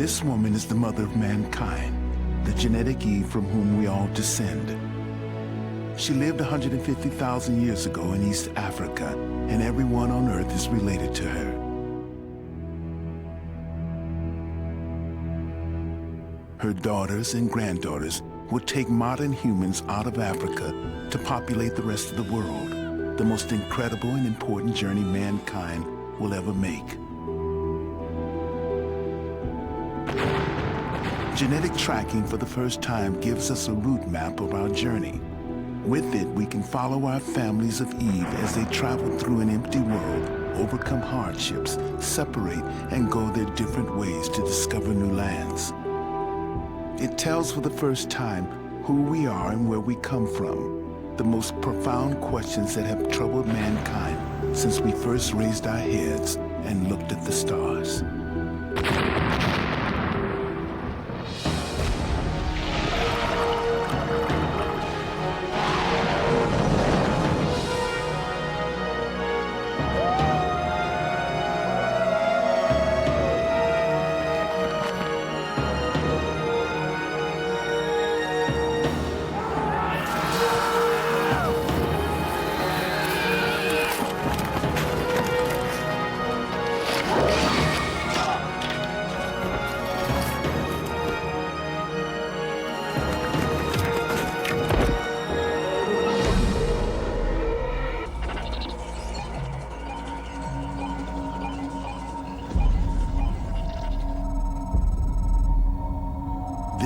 This woman is the mother of mankind, the genetic Eve from whom we all descend. She lived 150,000 years ago in East Africa, and everyone on Earth is related to her. Her daughters and granddaughters will take modern humans out of Africa to populate the rest of the world, the most incredible and important journey mankind will ever make. Genetic tracking for the first time gives us a route map of our journey. With it, we can follow our families of Eve as they travel through an empty world, overcome hardships, separate, and go their different ways to discover new lands. It tells for the first time who we are and where we come from, the most profound questions that have troubled mankind since we first raised our heads and looked at the stars.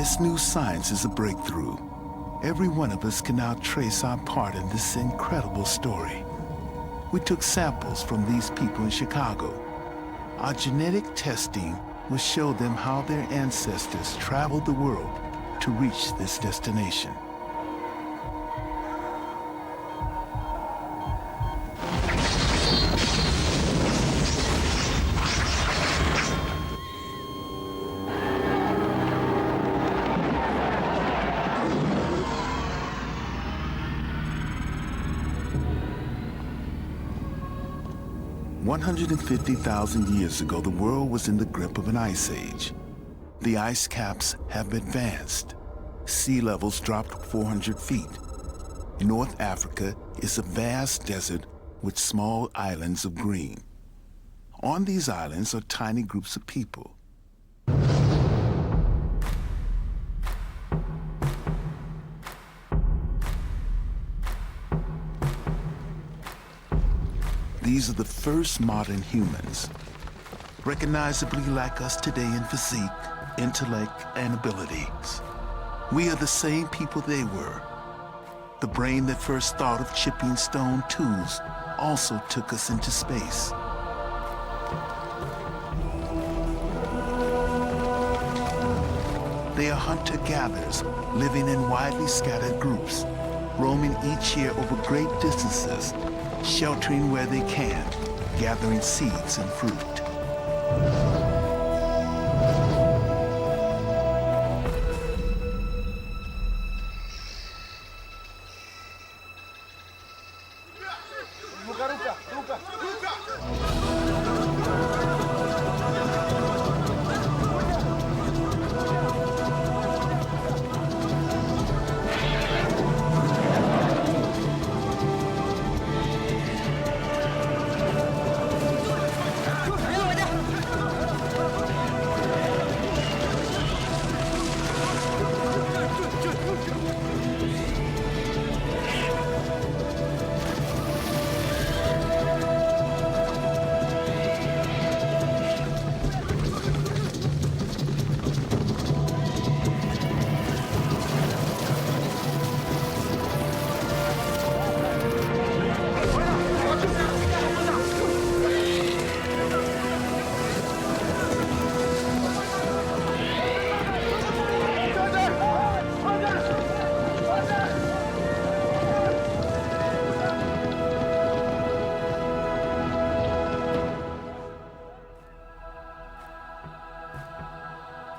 This new science is a breakthrough. Every one of us can now trace our part in this incredible story. We took samples from these people in Chicago. Our genetic testing will show them how their ancestors traveled the world to reach this destination. One 150,000 years ago, the world was in the grip of an ice age. The ice caps have advanced. Sea levels dropped 400 feet. North Africa is a vast desert with small islands of green. On these islands are tiny groups of people. These are the first modern humans, recognizably like us today in physique, intellect, and abilities. We are the same people they were. The brain that first thought of chipping stone tools also took us into space. They are hunter-gatherers living in widely scattered groups, roaming each year over great distances, sheltering where they can, gathering seeds and fruit.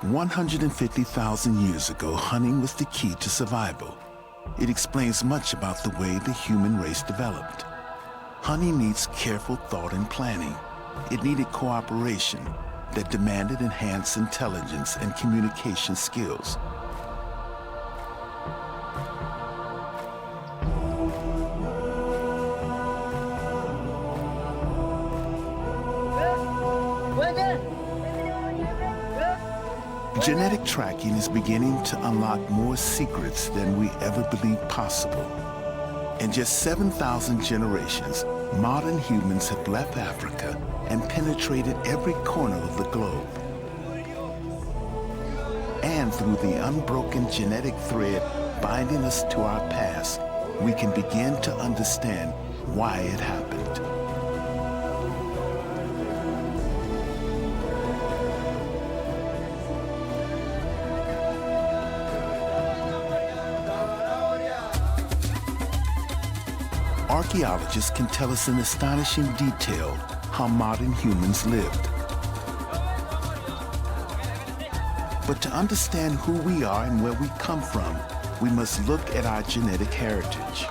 150,000 years ago, hunting was the key to survival. It explains much about the way the human race developed. Hunting needs careful thought and planning. It needed cooperation that demanded enhanced intelligence and communication skills. Genetic tracking is beginning to unlock more secrets than we ever believed possible. In just 7,000 generations, modern humans have left Africa and penetrated every corner of the globe. And through the unbroken genetic thread binding us to our past, we can begin to understand why it happened. Archaeologists can tell us in astonishing detail how modern humans lived. But to understand who we are and where we come from, we must look at our genetic heritage.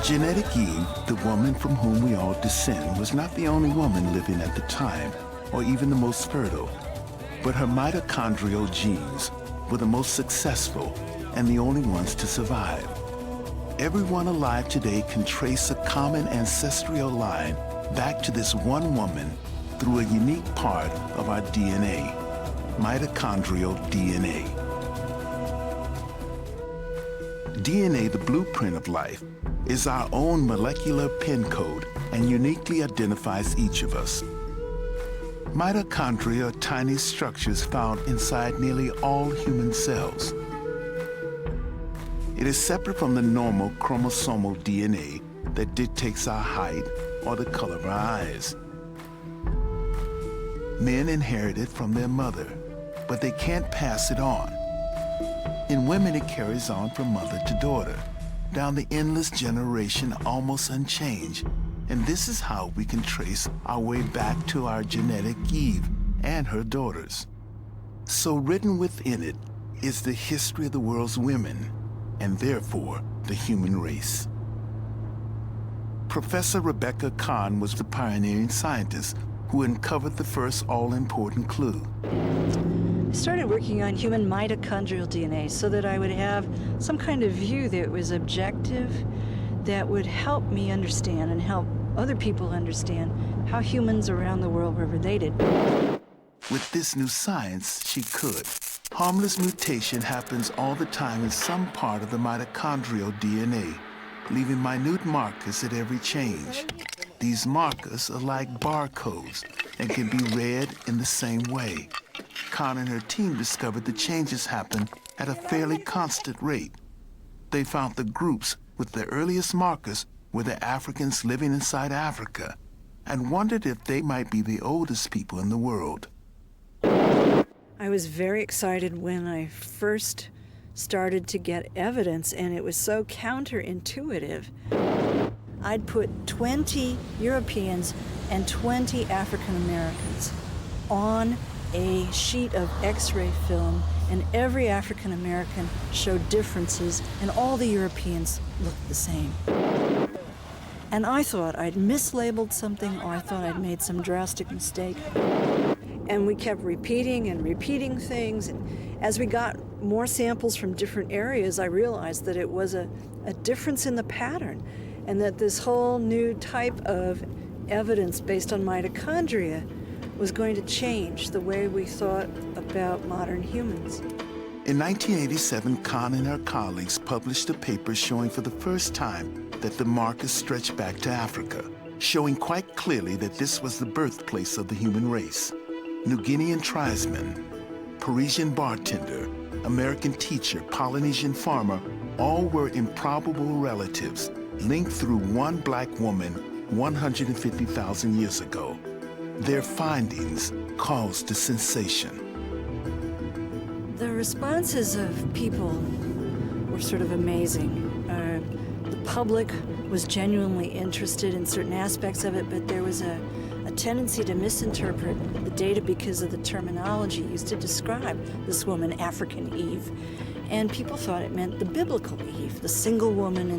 Genetic Eve, the woman from whom we all descend, was not the only woman living at the time, or even the most fertile, but her mitochondrial genes were the most successful and the only ones to survive. Everyone alive today can trace a common ancestral line back to this one woman through a unique part of our DNA, mitochondrial DNA. DNA, the blueprint of life, is our own molecular pin code and uniquely identifies each of us. Mitochondria are tiny structures found inside nearly all human cells. It is separate from the normal chromosomal DNA that dictates our height or the color of our eyes. Men inherit it from their mother, but they can't pass it on. In women, it carries on from mother to daughter, down the endless generation almost unchanged. And this is how we can trace our way back to our genetic Eve and her daughters. So written within it is the history of the world's women, and therefore the human race. Professor Rebecca Kahn was the pioneering scientist who uncovered the first all-important clue. I started working on human mitochondrial DNA so that I would have some kind of view that was objective, that would help me understand and help other people understand how humans around the world were related. With this new science, she could. Harmless mutation happens all the time in some part of the mitochondrial DNA, leaving minute markers at every change. These markers are like barcodes and can be read in the same way. Kahn and her team discovered the changes happen at a fairly constant rate. They found the groups with the earliest markers were the Africans living inside Africa and wondered if they might be the oldest people in the world. I was very excited when I first started to get evidence, and it was so counterintuitive. I'd put 20 Europeans and 20 African Americans on a sheet of X-ray film, and every African American showed differences, and all the Europeans looked the same. And I thought I'd mislabeled something, or I thought I'd made some drastic mistake. And we kept repeating and repeating things, and as we got more samples from different areas, I realized that it was a difference in the pattern, and that this whole new type of evidence based on mitochondria was going to change the way we thought about modern humans. In 1987, Kahn and her colleagues published a paper showing for the first time that the markers stretched back to Africa, showing quite clearly that this was the birthplace of the human race. New Guinean tribesman, Parisian bartender, American teacher, Polynesian farmer, all were improbable relatives linked through one black woman 150,000 years ago. Their findings caused a sensation. The responses of people were sort of amazing. The public was genuinely interested in certain aspects of it, but there was a tendency to misinterpret the data because of the terminology used to describe this woman, African Eve. And people thought it meant the biblical Eve, the single woman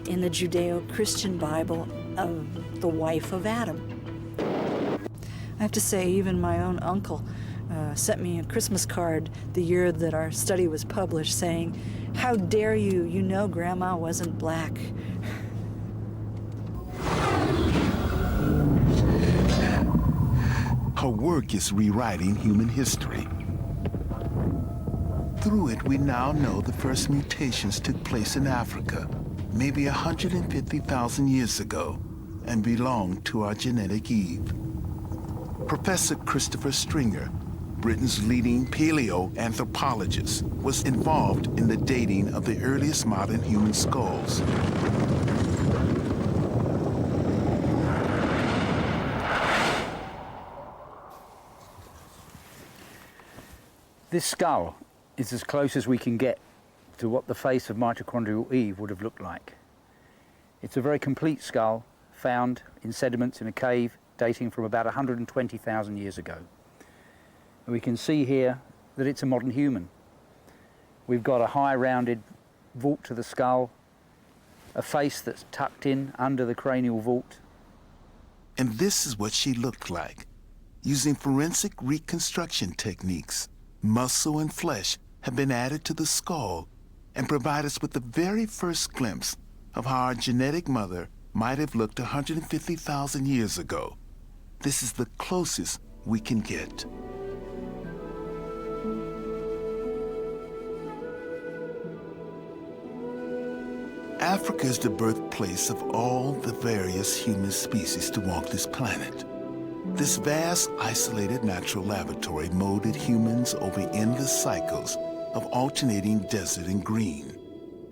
in the Judeo-Christian Bible of the wife of Adam. I have to say, even my own uncle sent me a Christmas card the year that our study was published saying, "How dare you, you know Grandma wasn't black." Her work is rewriting human history. Through it, we now know the first mutations took place in Africa, maybe 150,000 years ago, and belonged to our genetic Eve. Professor Christopher Stringer, Britain's leading paleoanthropologist, was involved in the dating of the earliest modern human skulls. This skull is as close as we can get to what the face of mitochondrial Eve would have looked like. It's a very complete skull found in sediments in a cave dating from about 120,000 years ago. And we can see here that it's a modern human. We've got a high rounded vault to the skull, a face that's tucked in under the cranial vault. And this is what she looked like. Using forensic reconstruction techniques, muscle and flesh have been added to the skull and provide us with the very first glimpse of how our genetic mother might have looked 150,000 years ago. This is the closest we can get. Africa is the birthplace of all the various human species to walk this planet. This vast, isolated natural laboratory molded humans over endless cycles of alternating desert and green.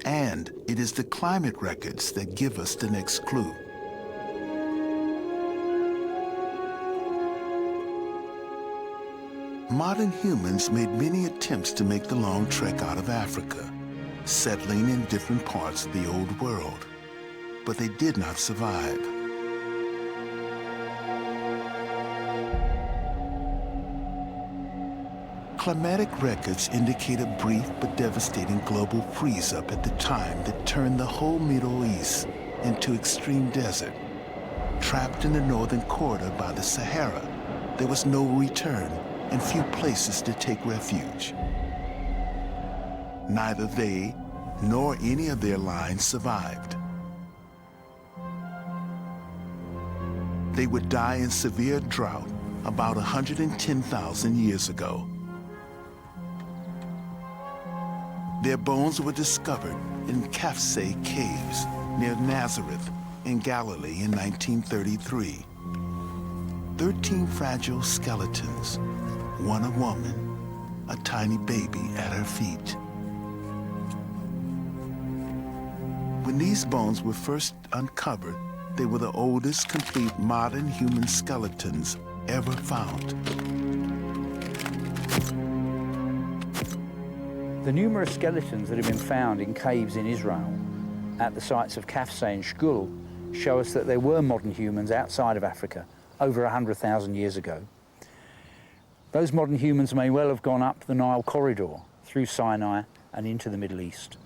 And it is the climate records that give us the next clue. Modern humans made many attempts to make the long trek out of Africa, settling in different parts of the old world, but they did not survive. Climatic records indicate a brief but devastating global freeze-up at the time that turned the whole Middle East into extreme desert. Trapped in the northern corridor by the Sahara, there was no return and few places to take refuge. Neither they nor any of their lines survived. They would die in severe drought about 110,000 years ago. Their bones were discovered in CHAVE caves near Nazareth in Galilee in 1933. 13 fragile skeletons, one a woman, a tiny baby at her feet. When these bones were first uncovered, they were the oldest complete modern human skeletons ever found. The numerous skeletons that have been found in caves in Israel at the sites of CHAVE and Shkul show us that there were modern humans outside of Africa over 100,000 years ago. Those modern humans may well have gone up the Nile corridor through Sinai and into the Middle East.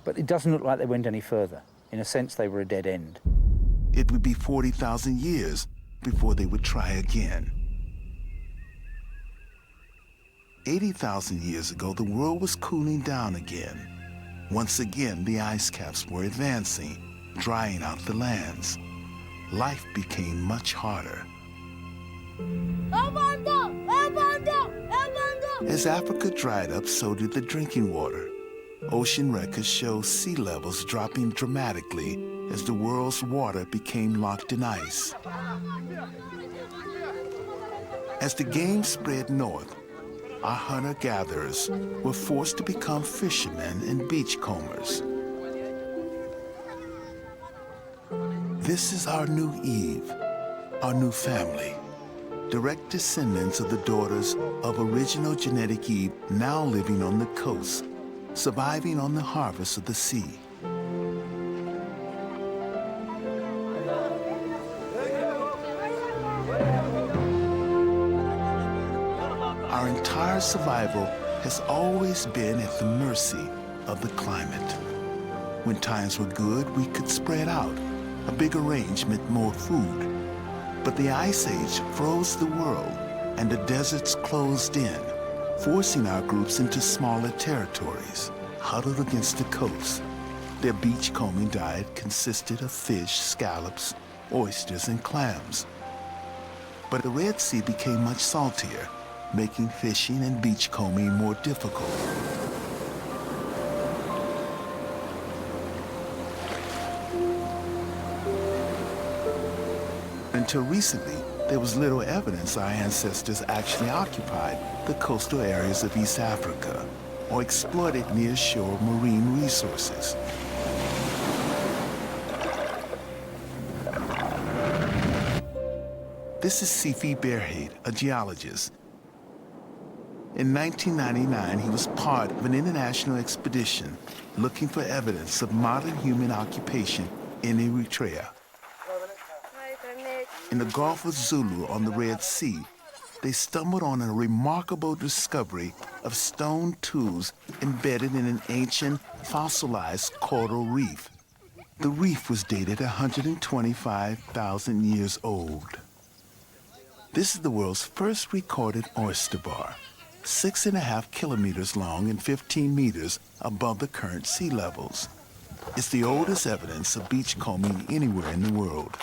But it doesn't look like they went any further. In a sense, they were a dead end. It would be 40,000 years before they would try again. 80,000 years ago, the world was cooling down again. Once again, the ice caps were advancing, drying out the lands. Life became much harder. As Africa dried up, so did the drinking water. Ocean records show sea levels dropping dramatically as the world's water became locked in ice. As the game spread north, our hunter-gatherers were forced to become fishermen and beachcombers. This is our new Eve, our new family. direct descendants of the daughters of original genetic Eve now living on the coast, surviving on the harvest of the sea. Our entire survival has always been at the mercy of the climate. When times were good, we could spread out. A bigger range meant more food. But the Ice Age froze the world and the deserts closed in, forcing our groups into smaller territories, huddled against the coast. Their beachcombing diet consisted of fish, scallops, oysters, and clams. But the Red Sea became much saltier, making fishing and beachcombing more difficult. Until recently, there was little evidence our ancestors actually occupied the coastal areas of East Africa or exploited near-shore marine resources. This is Sifi Berhade, a geologist. In 1999, he was part of an international expedition looking for evidence of modern human occupation in Eritrea. In the Gulf of Zulu on the Red Sea, they stumbled on a remarkable discovery of stone tools embedded in an ancient fossilized coral reef. The reef was dated 125,000 years old. This is the world's first recorded oyster bar, 6.5 kilometers long and 15 meters above the current sea levels. It's the oldest evidence of beachcombing anywhere in the world.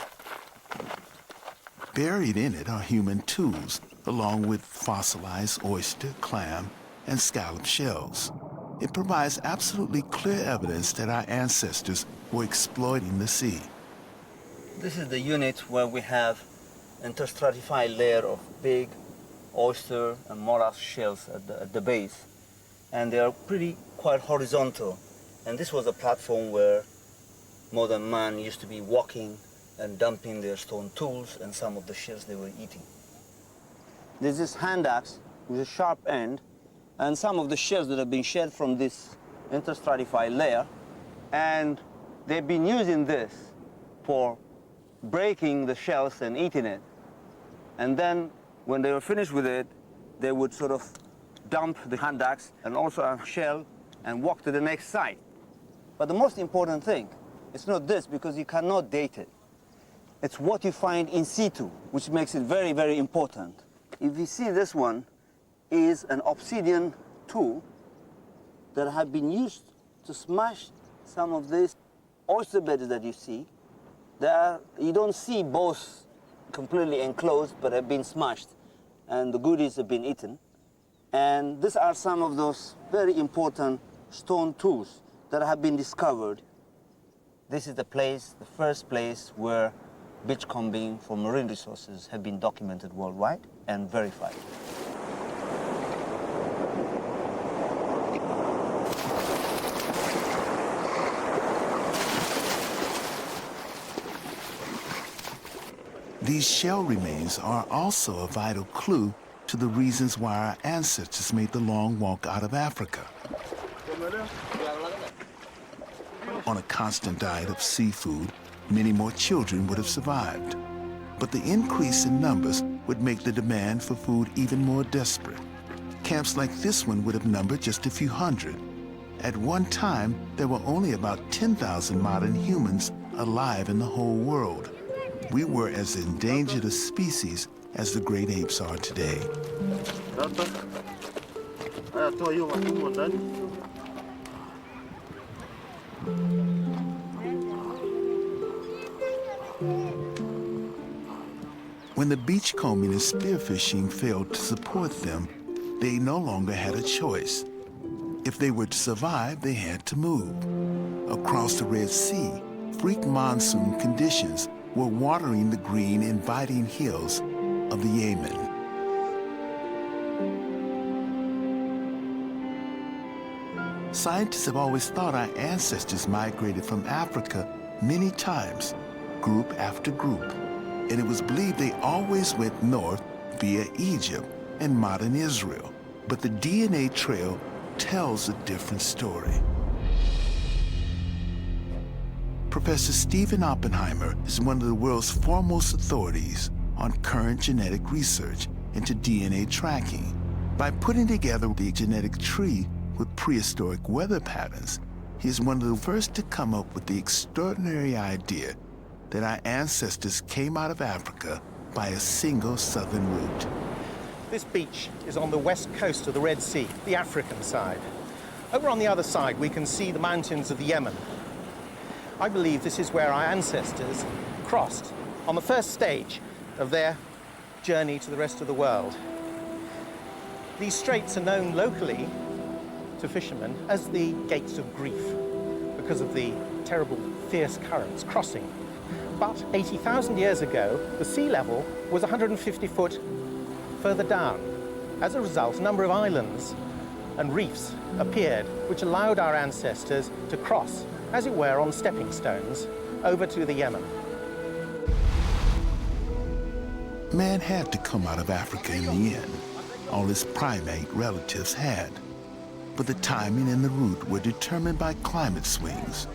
Buried in it are human tools, along with fossilized oyster, clam, and scallop shells. It provides absolutely clear evidence that our ancestors were exploiting the sea. This is the unit where we have interstratified layer of big oyster and mollusk shells at the base. And they are quite horizontal. And this was a platform where modern man used to be walking and dumping their stone tools and some of the shells they were eating. There's this hand axe with a sharp end, and some of the shells that have been shed from this interstratified layer, and they've been using this for breaking the shells and eating it. And then when they were finished with it, they would sort of dump the hand axe and also a shell and walk to the next site. But the most important thing, it's not this, because you cannot date it. It's what you find in situ, which makes it very, very important. If you see, this one is an obsidian tool that had been used to smash some of these oyster beds that you see. You don't see both completely enclosed, but have been smashed, and the goodies have been eaten. And these are some of those very important stone tools that have been discovered. This is the first place where beachcombing for marine resources have been documented worldwide and verified. These shell remains are also a vital clue to the reasons why our ancestors made the long walk out of Africa. On a constant diet of seafood, many more children would have survived. But the increase in numbers would make the demand for food even more desperate. Camps like this one would have numbered just a few hundred. At one time, there were only about 10,000 modern humans alive in the whole world. We were as endangered a species as the great apes are today. When the beachcombing and spearfishing failed to support them, they no longer had a choice. If they were to survive, they had to move. Across the Red Sea, freak monsoon conditions were watering the green, inviting hills of the Yemen. Scientists have always thought our ancestors migrated from Africa many times, group after group, and it was believed they always went north via Egypt and modern Israel, but the DNA trail tells a different story. Professor Stephen Oppenheimer is one of the world's foremost authorities on current genetic research into DNA tracking. By putting together the genetic tree with prehistoric weather patterns, he is one of the first to come up with the extraordinary idea that our ancestors came out of Africa by a single southern route. This beach is on the west coast of the Red Sea, the African side. Over on the other side, we can see the mountains of the Yemen. I believe this is where our ancestors crossed on the first stage of their journey to the rest of the world. These straits are known locally to fishermen as the Gates of Grief because of the terrible, fierce currents crossing. But 80,000 years ago, the sea level was 150 foot further down. As a result, a number of islands and reefs appeared, which allowed our ancestors to cross, as it were, on stepping stones over to the Yemen. Man had to come out of Africa in the end. All his primate relatives had. But the timing and the route were determined by climate swings.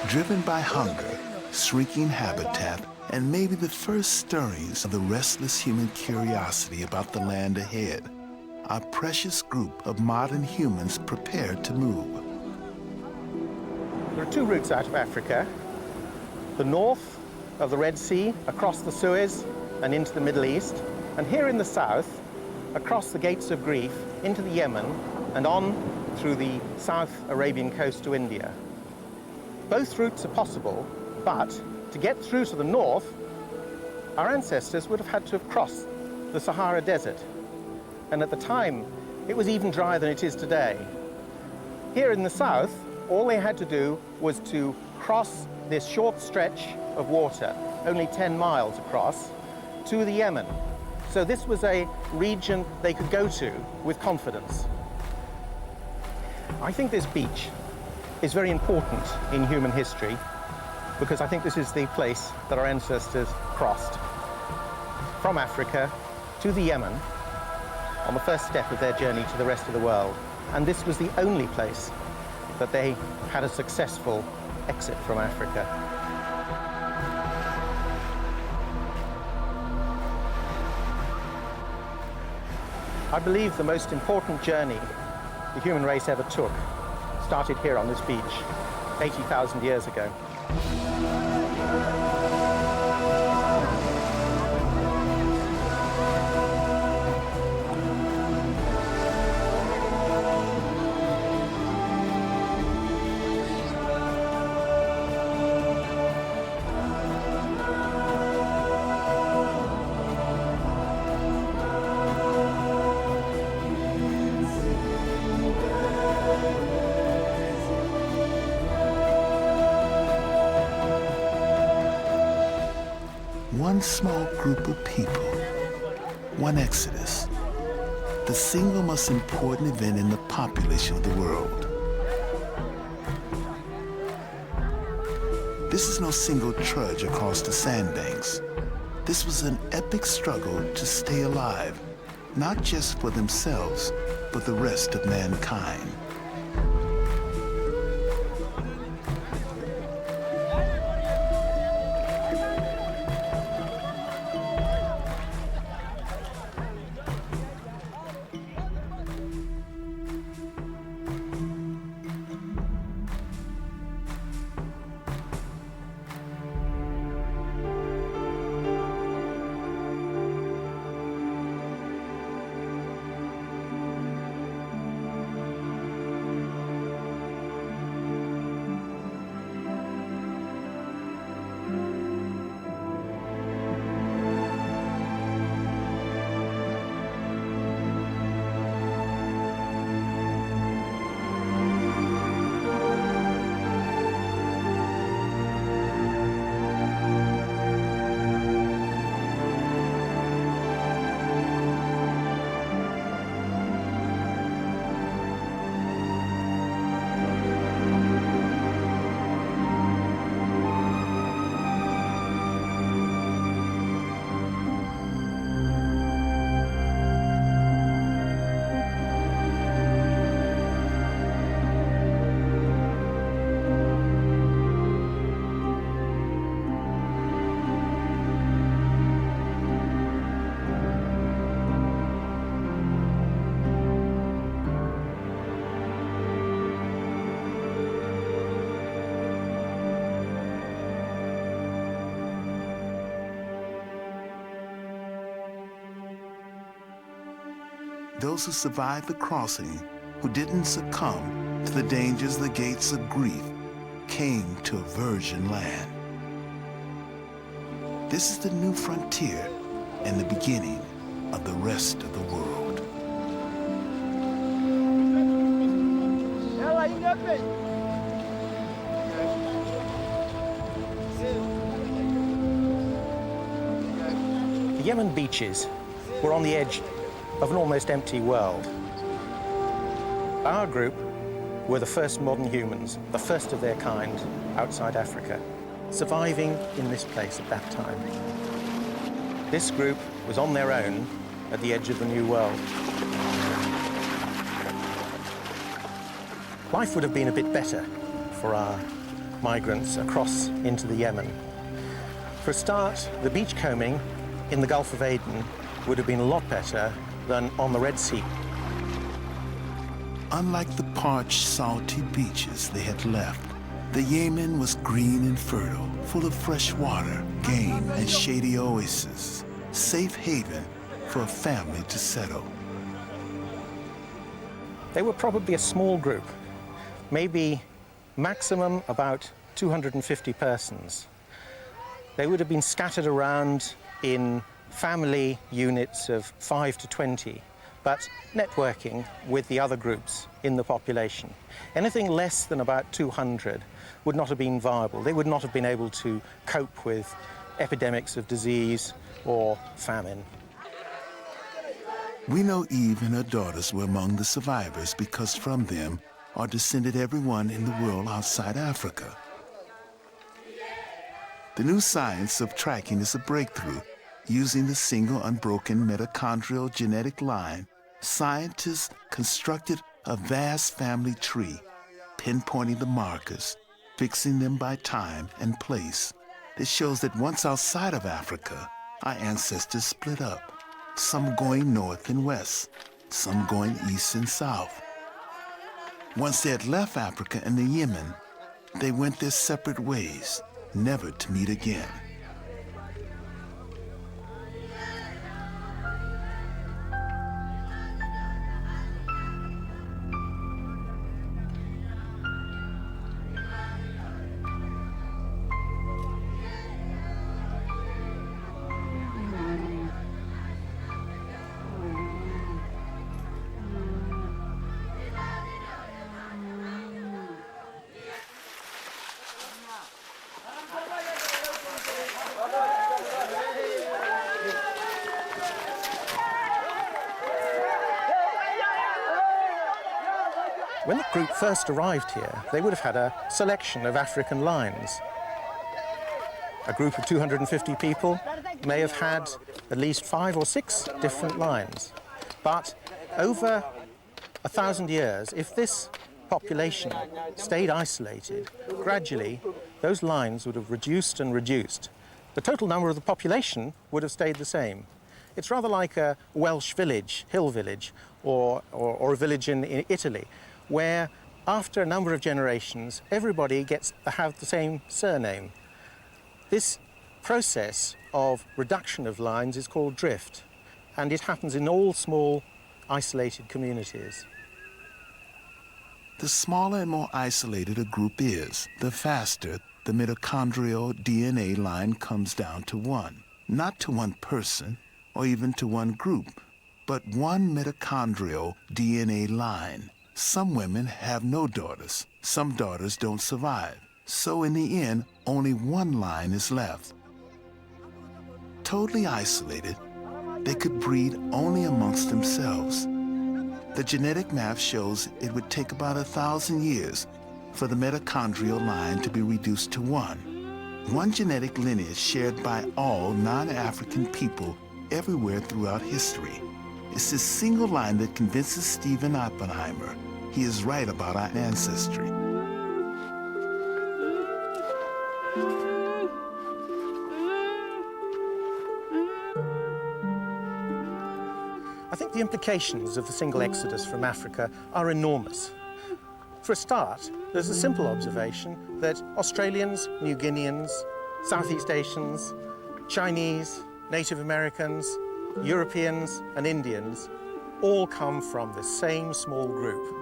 Driven by hunger, shrinking habitat, and maybe the first stirrings of the restless human curiosity about the land ahead, our precious group of modern humans prepared to move. There are two routes out of Africa. The north of the Red Sea, across the Suez and into the Middle East, and here in the south, across the Gates of Grief, into the Yemen, and on through the South Arabian coast to India. Both routes are possible, but to get through to the north, our ancestors would have had to have crossed the Sahara Desert. And at the time, it was even drier than it is today. Here in the south, all they had to do was to cross this short stretch of water, only 10 miles across, to the Yemen. So this was a region they could go to with confidence. I think this beach is very important in human history because I think this is the place that our ancestors crossed from Africa to the Yemen on the first step of their journey to the rest of the world. And this was the only place that they had a successful exit from Africa. I believe the most important journey the human race ever took started here on this beach 80,000 years ago. One small group of people, one exodus, the single most important event in the population of the world. This is no single trudge across the sandbanks. This was an epic struggle to stay alive, not just for themselves, but the rest of mankind. those who survived the crossing, who didn't succumb to the dangers of the gates of grief, came to a virgin land. This is the new frontier and the beginning of the rest of the world. The Yemen beaches were on the edge of an almost empty world. Our group were the first modern humans, the first of their kind outside Africa, surviving in this place at that time. This group was on their own at the edge of the new world. Life would have been a bit better for our migrants across into the Yemen. For a start, the beachcombing in the Gulf of Aden would have been a lot better than on the Red Sea. Unlike the parched, salty beaches they had left, the Yemen was green and fertile, full of fresh water, game, and shady oases, safe haven for a family to settle. They were probably a small group, maybe maximum about 250 persons. They would have been scattered around in family units of 5 to 20, but networking with the other groups in the population. Anything less than about 200 would not have been viable. They would not have been able to cope with epidemics of disease or famine. We know Eve and her daughters were among the survivors because from them are descended everyone in the world outside Africa. The new science of tracking is a breakthrough. Using the single unbroken mitochondrial genetic line, scientists constructed a vast family tree, pinpointing the markers, fixing them by time and place. This shows that once outside of Africa, our ancestors split up, some going north and west, some going east and south. Once they had left Africa and the Yemen, they went their separate ways, never to meet again. When the group first arrived here, they would have had a selection of African lines. A group of 250 people may have had at least 5 or 6 different lines. But over 1,000 years, if this population stayed isolated, gradually those lines would have reduced and reduced. The total number of the population would have stayed the same. It's rather like a Welsh village, hill village, or a village in Italy, where after a number of generations, everybody gets to have the same surname. This process of reduction of lines is called drift, and it happens in all small, isolated communities. The smaller and more isolated a group is, the faster the mitochondrial DNA line comes down to one. Not to one person or even to one group, but one mitochondrial DNA line. Some women have no daughters. Some daughters don't survive. So in the end, only one line is left. Totally isolated, they could breed only amongst themselves. The genetic math shows it would take about 1,000 years for the mitochondrial line to be reduced to one. One genetic lineage shared by all non-African people everywhere throughout history. It's this single line that convinces Stephen Oppenheimer he is right about our ancestry. I think the implications of the single exodus from Africa are enormous. For a start, there's a simple observation that Australians, New Guineans, Southeast Asians, Chinese, Native Americans, Europeans and Indians all come from the same small group.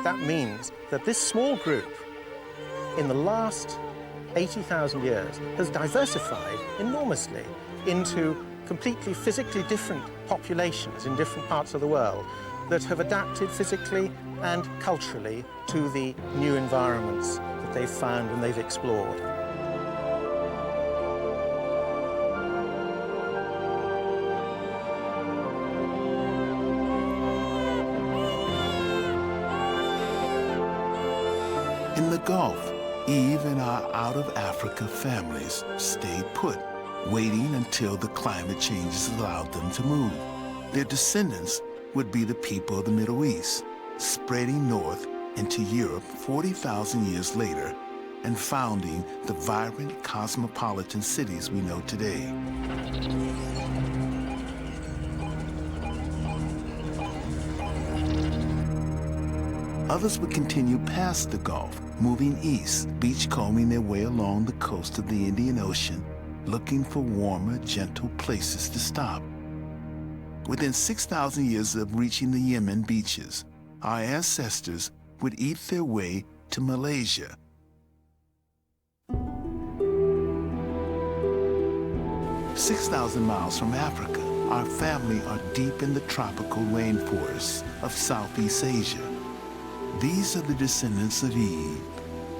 That means that this small group, in the last 80,000 years, has diversified enormously into completely physically different populations in different parts of the world that have adapted physically and culturally to the new environments that they've found and they've explored. In the Gulf, Eve and our out-of-Africa families stayed put, waiting until the climate changes allowed them to move. Their descendants would be the people of the Middle East, spreading north into Europe 40,000 years later and founding the vibrant cosmopolitan cities we know today. Others would continue past the Gulf, moving east, beachcombing their way along the coast of the Indian Ocean, looking for warmer, gentle places to stop. Within 6,000 years of reaching the Yemen beaches, our ancestors would eat their way to Malaysia. "6,000 miles from Africa, our family are deep in the tropical rainforests of Southeast Asia. These are the descendants of Eve,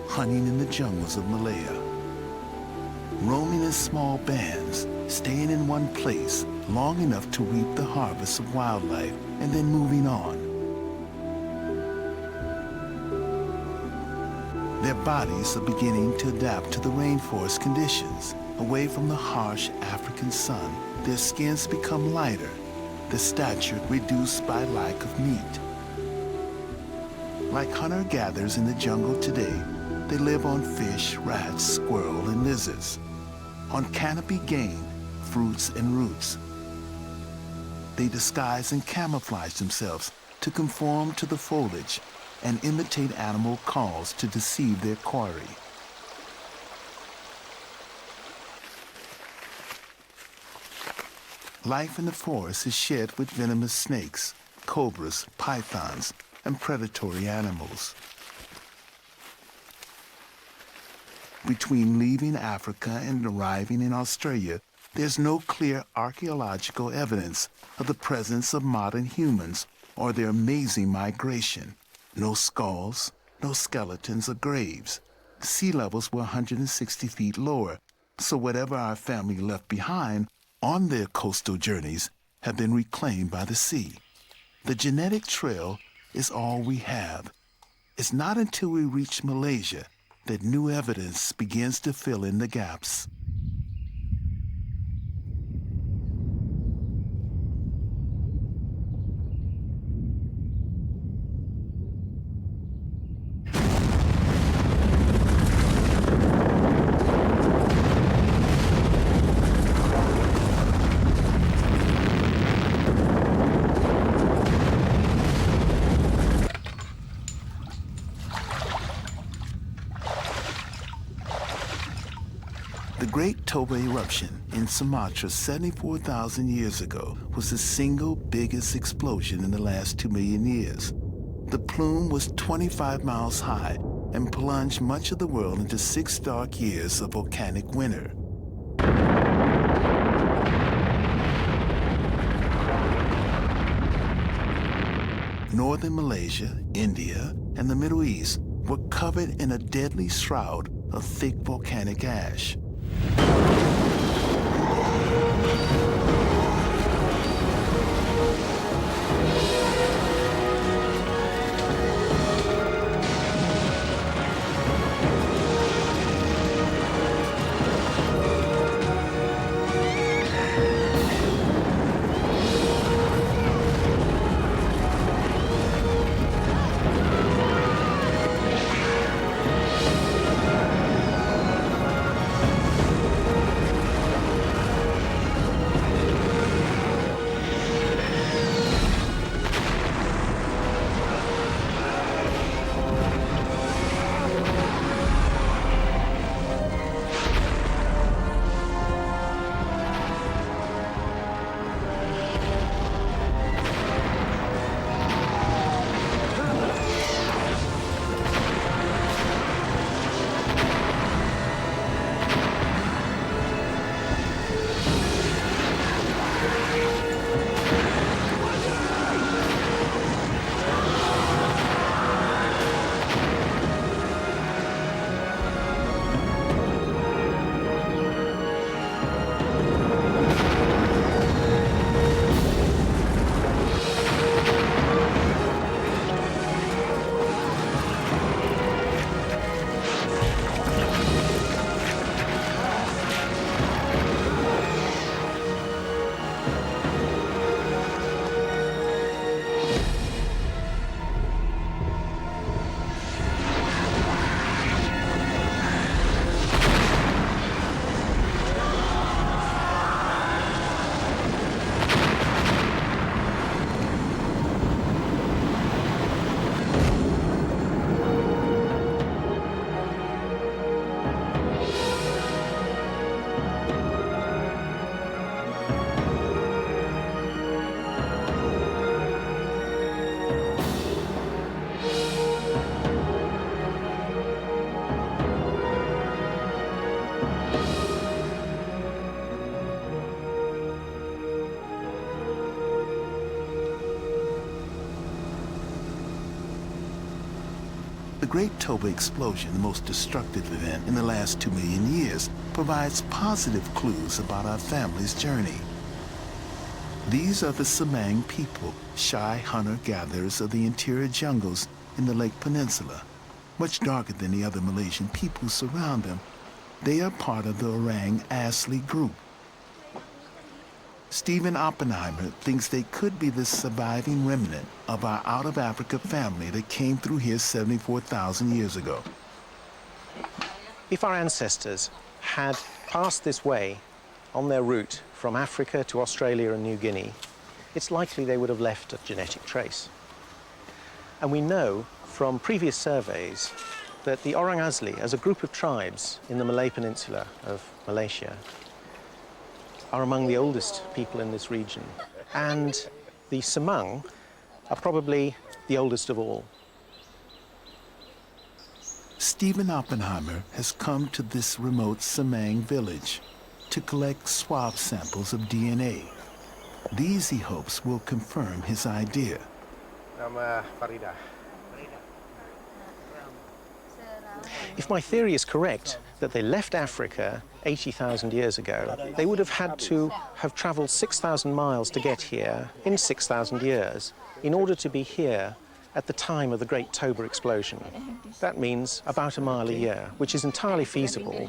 hunting in the jungles of Malaya. Roaming in small bands, staying in one place long enough to reap the harvest of wildlife and then moving on. Their bodies are beginning to adapt to the rainforest conditions. Away from the harsh African sun, their skins become lighter, their stature reduced by lack of meat. Like hunter-gatherers in the jungle today, they live on fish, rats, squirrel, and lizards, on canopy game, fruits, and roots. They disguise and camouflage themselves to conform to the foliage and imitate animal calls to deceive their quarry. Life in the forest is shared with venomous snakes, cobras, pythons, and predatory animals. Between leaving Africa and arriving in Australia, there's no clear archaeological evidence of the presence of modern humans or their amazing migration. No skulls, no skeletons or graves. Sea levels were 160 feet lower, so whatever our family left behind on their coastal journeys have been reclaimed by the sea. The genetic trail is all we have. It's not until we reach Malaysia that new evidence begins to fill in the gaps. The Great Toba eruption in Sumatra 74,000 years ago was the single biggest explosion in the last 2 million years. The plume was 25 miles high and plunged much of the world into 6 dark years of volcanic winter. Northern Malaysia, India, and the Middle East were covered in a deadly shroud of thick volcanic ash. The Great Toba Explosion, the most destructive event in the last 2 million years, provides positive clues about our family's journey. These are the Semang people, shy hunter-gatherers of the interior jungles in the Lake Peninsula. Much darker than the other Malaysian people who surround them, they are part of the Orang Asli group. Stephen Oppenheimer thinks they could be the surviving remnant of our out-of-Africa family that came through here 74,000 years ago. If our ancestors had passed this way on their route from Africa to Australia and New Guinea, it's likely they would have left a genetic trace. And we know from previous surveys that the Orang Asli, as a group of tribes in the Malay Peninsula of Malaysia, are among the oldest people in this region. And the Semang are probably the oldest of all. Stephen Oppenheimer has come to this remote Semang village to collect swab samples of DNA. These, he hopes, will confirm his idea. Nama Farida. If my theory is correct, that they left Africa 80,000 years ago, they would have had to have traveled 6,000 miles to get here in 6,000 years in order to be here at the time of the Great Toba Explosion. That means about a mile a year, which is entirely feasible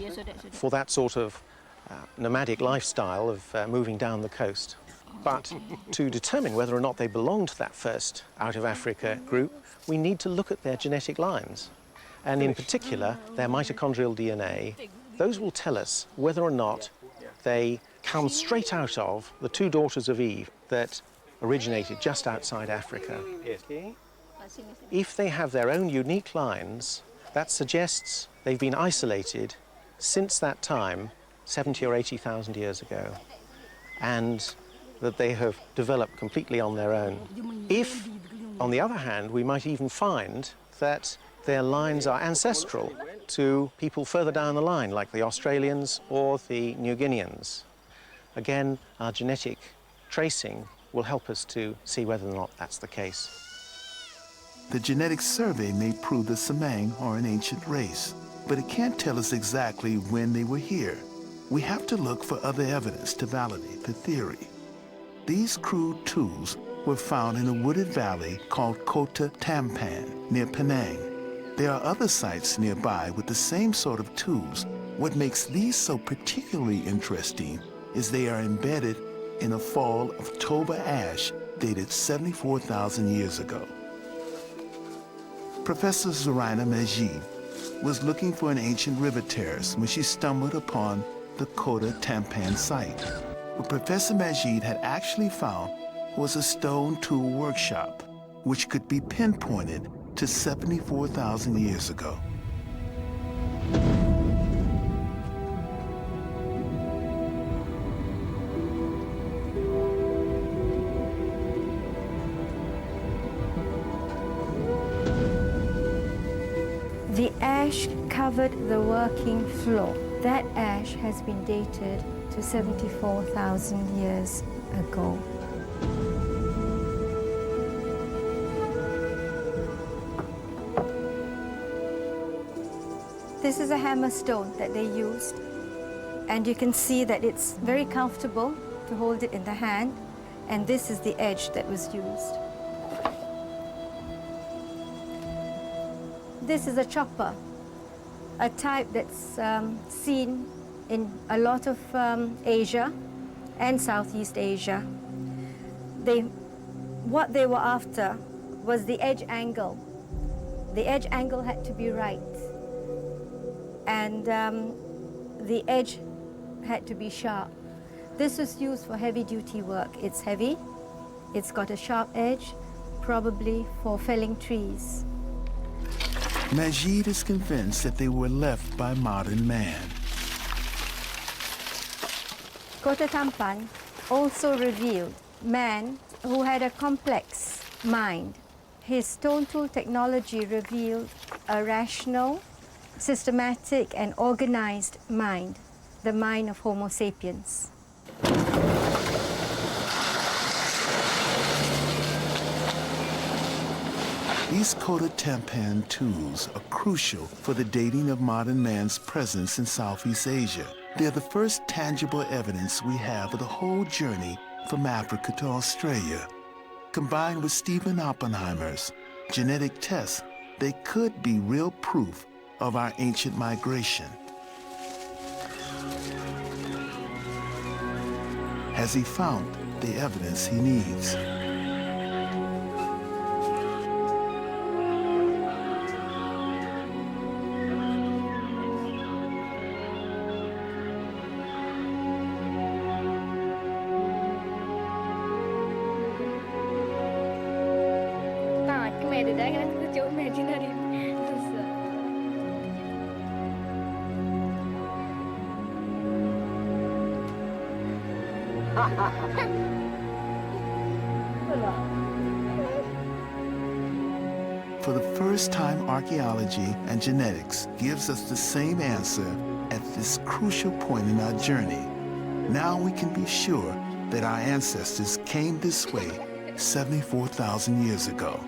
for that sort of nomadic lifestyle of moving down the coast. But to determine whether or not they belong to that first out-of-Africa group, we need to look at their genetic lines. And in particular, their mitochondrial DNA. Those will tell us whether or not they come straight out of the two daughters of Eve that originated just outside Africa. If they have their own unique lines, that suggests they've been isolated since that time, 70 or 80,000 years ago, and that they have developed completely on their own. If, on the other hand, we might even find that their lines are ancestral to people further down the line, like the Australians or the New Guineans. Again, our genetic tracing will help us to see whether or not that's the case. The genetic survey may prove the Semang are an ancient race, but it can't tell us exactly when they were here. We have to look for other evidence to validate the theory. These crude tools were found in a wooded valley called Kota Tampan, near Penang. There are other sites nearby with the same sort of tools. What makes these so particularly interesting is they are embedded in a fall of Toba ash dated 74,000 years ago. Professor Zoraina Majid was looking for an ancient river terrace when she stumbled upon the Kota Tampan site. What Professor Majid had actually found was a stone tool workshop, which could be pinpointed to 74,000 years ago. The ash covered the working floor. That ash has been dated to 74,000 years ago. This is a hammer stone that they used, and you can see that it's very comfortable to hold it in the hand, and this is the edge that was used. This is a chopper, a type that's seen in a lot of Asia and Southeast Asia. What they were after was the edge angle. The edge angle had to be right, and the edge had to be sharp. This was used for heavy-duty work. It's heavy, it's got a sharp edge, probably for felling trees. Majid is convinced that they were left by modern man. Kota Tampan also revealed man who had a complex mind. His stone tool technology revealed a rational, systematic and organized mind, the mind of Homo sapiens. These coda tampan tools are crucial for the dating of modern man's presence in Southeast Asia. They're the first tangible evidence we have of the whole journey from Africa to Australia. Combined with Stephen Oppenheimer's genetic tests, they could be real proof of our ancient migration. Has he found the evidence he needs? For the first time, archaeology and genetics gives us the same answer at this crucial point in our journey. Now we can be sure that our ancestors came this way 74,000 years ago.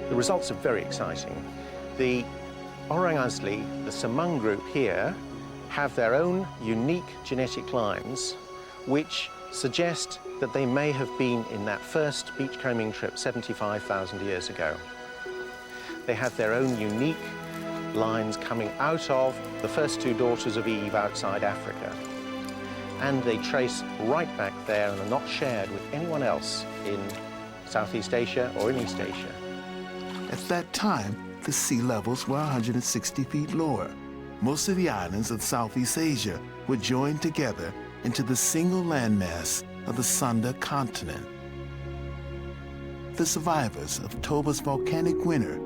The results are very exciting. The Orang Asli, the Semang group here, have their own unique genetic lines which suggest that they may have been in that first beachcombing trip 75,000 years ago. They have their own unique lines coming out of the first two daughters of Eve outside Africa. And they trace right back there and are not shared with anyone else in Southeast Asia or in East Asia. At that time, the sea levels were 160 feet lower. Most of the islands of Southeast Asia were joined together into the single landmass of the Sunda continent. The survivors of Toba's volcanic winter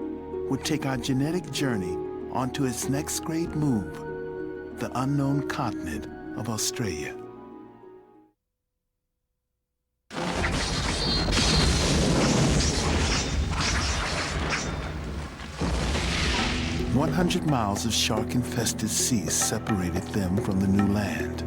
would take our genetic journey onto its next great move, the unknown continent of Australia. "100 miles of shark-infested seas separated them from the new land.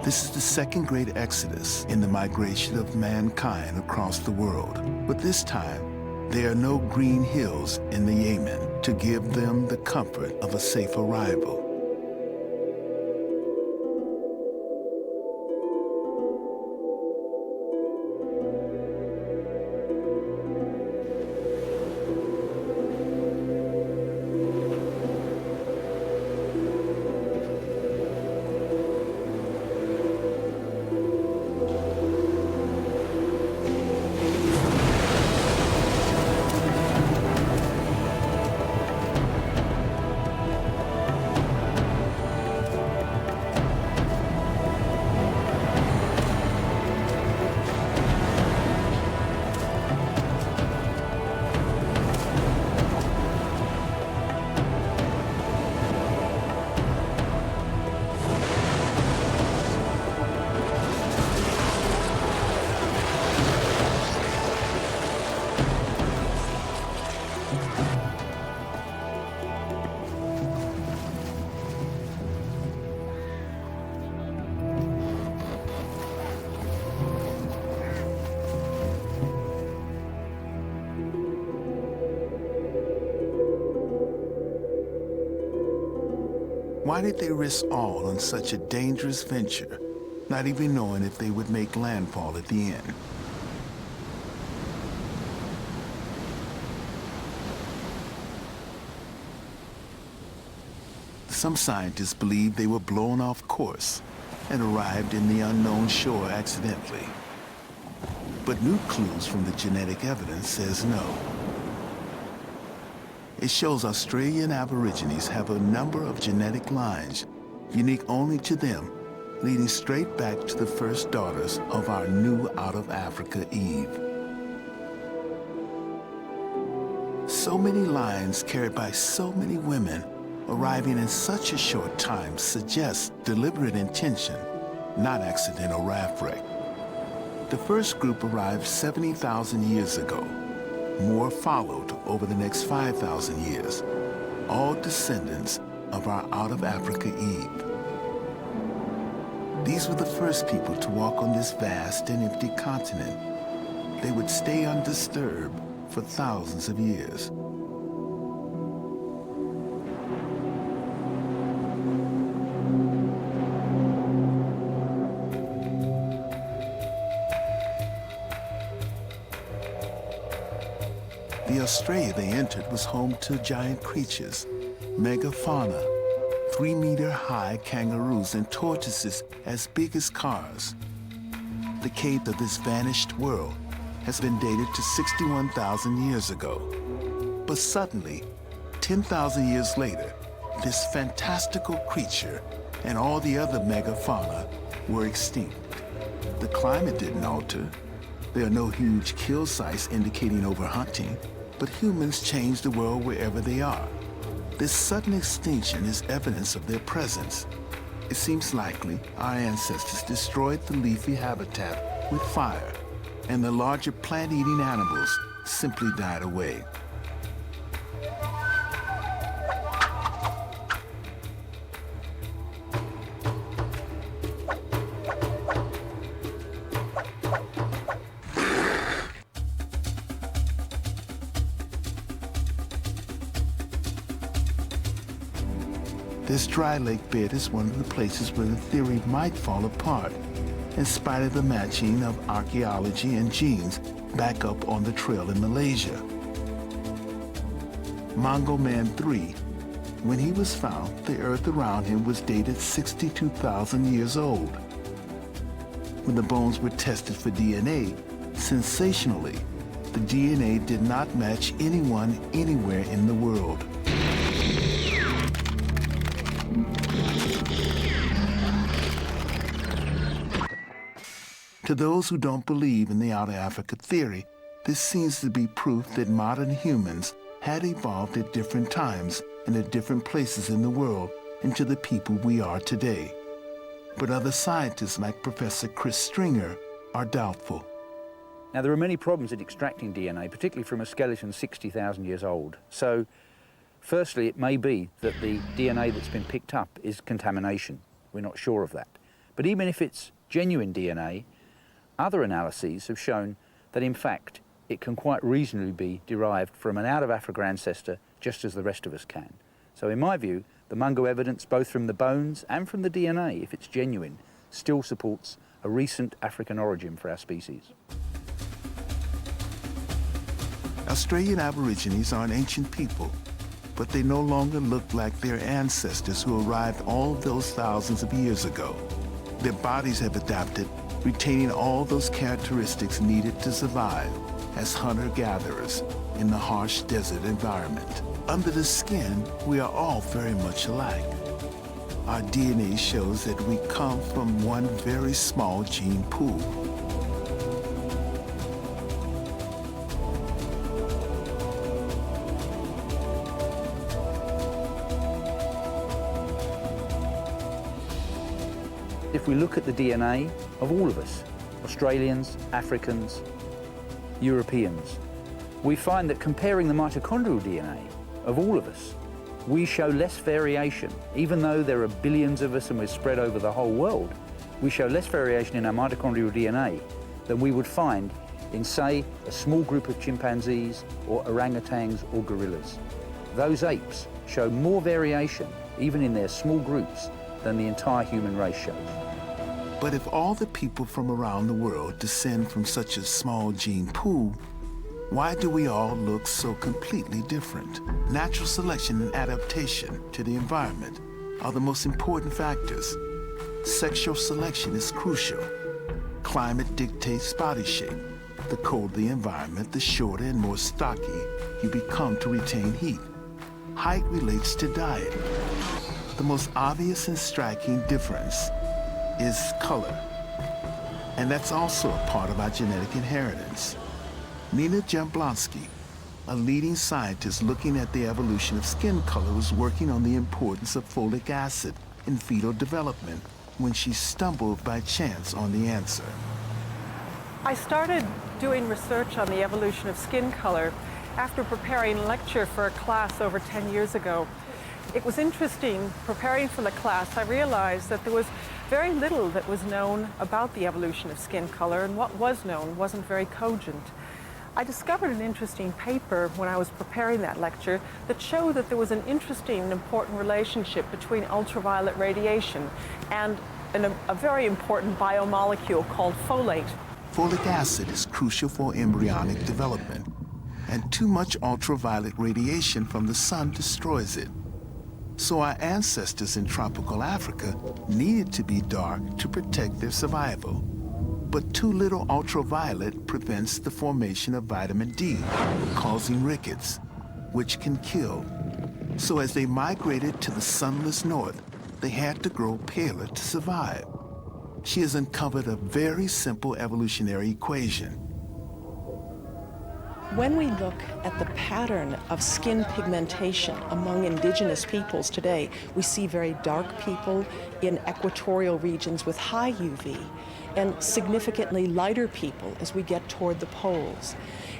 This is the second great exodus in the migration of mankind across the world. But this time, there are no green hills in the Yemen to give them the comfort of a safe arrival. Why did they risk all on such a dangerous venture, not even knowing if they would make landfall at the end? Some scientists believe they were blown off course and arrived in the unknown shore accidentally. But new clues from the genetic evidence says no. It shows Australian Aborigines have a number of genetic lines, unique only to them, leading straight back to the first daughters of our new out-of-Africa Eve. So many lines carried by so many women arriving in such a short time suggests deliberate intention, not accidental raft wreck. The first group arrived 70,000 years ago. More followed over the next 5,000 years, all descendants of our out-of-Africa Eve. These were the first people to walk on this vast and empty continent. They would stay undisturbed for thousands of years. The Australia they entered was home to giant creatures, megafauna, 3-meter-high kangaroos and tortoises as big as cars. The cape of this vanished world has been dated to 61,000 years ago. But suddenly, 10,000 years later, this fantastical creature and all the other megafauna were extinct. The climate didn't alter. There are no huge kill sites indicating overhunting, but humans change the world wherever they are. This sudden extinction is evidence of their presence. It seems likely our ancestors destroyed the leafy habitat with fire, and the larger plant-eating animals simply died away. This dry lake bed is one of the places where the theory might fall apart, in spite of the matching of archaeology and genes back up on the trail in Malaysia. Mongo Man 3, when he was found, the earth around him was dated 62,000 years old. When the bones were tested for DNA, sensationally, the DNA did not match anyone anywhere in the world. To those who don't believe in the out-of-Africa theory, this seems to be proof that modern humans had evolved at different times and at different places in the world into the people we are today. But other scientists like Professor Chris Stringer are doubtful. Now, there are many problems in extracting DNA, particularly from a skeleton 60,000 years old. So, firstly, it may be that the DNA that's been picked up is contamination. We're not sure of that. But even if it's genuine DNA, other analyses have shown that, in fact, it can quite reasonably be derived from an out-of-Africa ancestor, just as the rest of us can. So in my view, the Mungo evidence, both from the bones and from the DNA, if it's genuine, still supports a recent African origin for our species. Australian Aborigines are an ancient people, but they no longer look like their ancestors who arrived all of those thousands of years ago. Their bodies have adapted, retaining all those characteristics needed to survive as hunter-gatherers in the harsh desert environment. Under the skin, we are all very much alike. Our DNA shows that we come from one very small gene pool. If we look at the DNA of all of us, Australians, Africans, Europeans, we find that comparing the mitochondrial DNA of all of us, we show less variation. Even though there are billions of us and we're spread over the whole world, we show less variation in our mitochondrial DNA than we would find in, say, a small group of chimpanzees or orangutans or gorillas. Those apes show more variation, even in their small groups, than the entire human race shows. But if all the people from around the world descend from such a small gene pool, why do we all look so completely different? Natural selection and adaptation to the environment are the most important factors. Sexual selection is crucial. Climate dictates body shape. The colder the environment, the shorter and more stocky you become to retain heat. Height relates to diet. The most obvious and striking difference is color. And that's also a part of our genetic inheritance. Nina Jablonski, a leading scientist looking at the evolution of skin color was working on the importance of folic acid in fetal development when she stumbled by chance on the answer. I started doing research on the evolution of skin color after preparing a lecture for a class over 10 years ago. It was interesting, preparing for the class, I realized that there was very little that was known about the evolution of skin color, and what was known wasn't very cogent. I discovered an interesting paper when I was preparing that lecture that showed that there was an interesting and important relationship between ultraviolet radiation and a very important biomolecule called folate. Folic acid is crucial for embryonic development, and too much ultraviolet radiation from the sun destroys it. So our ancestors in tropical Africa needed to be dark to protect their survival. But too little ultraviolet prevents the formation of vitamin D, causing rickets, which can kill. So as they migrated to the sunless north, they had to grow paler to survive. She has uncovered a very simple evolutionary equation. When we look at the pattern of skin pigmentation among indigenous peoples today, we see very dark people in equatorial regions with high UV and significantly lighter people as we get toward the poles.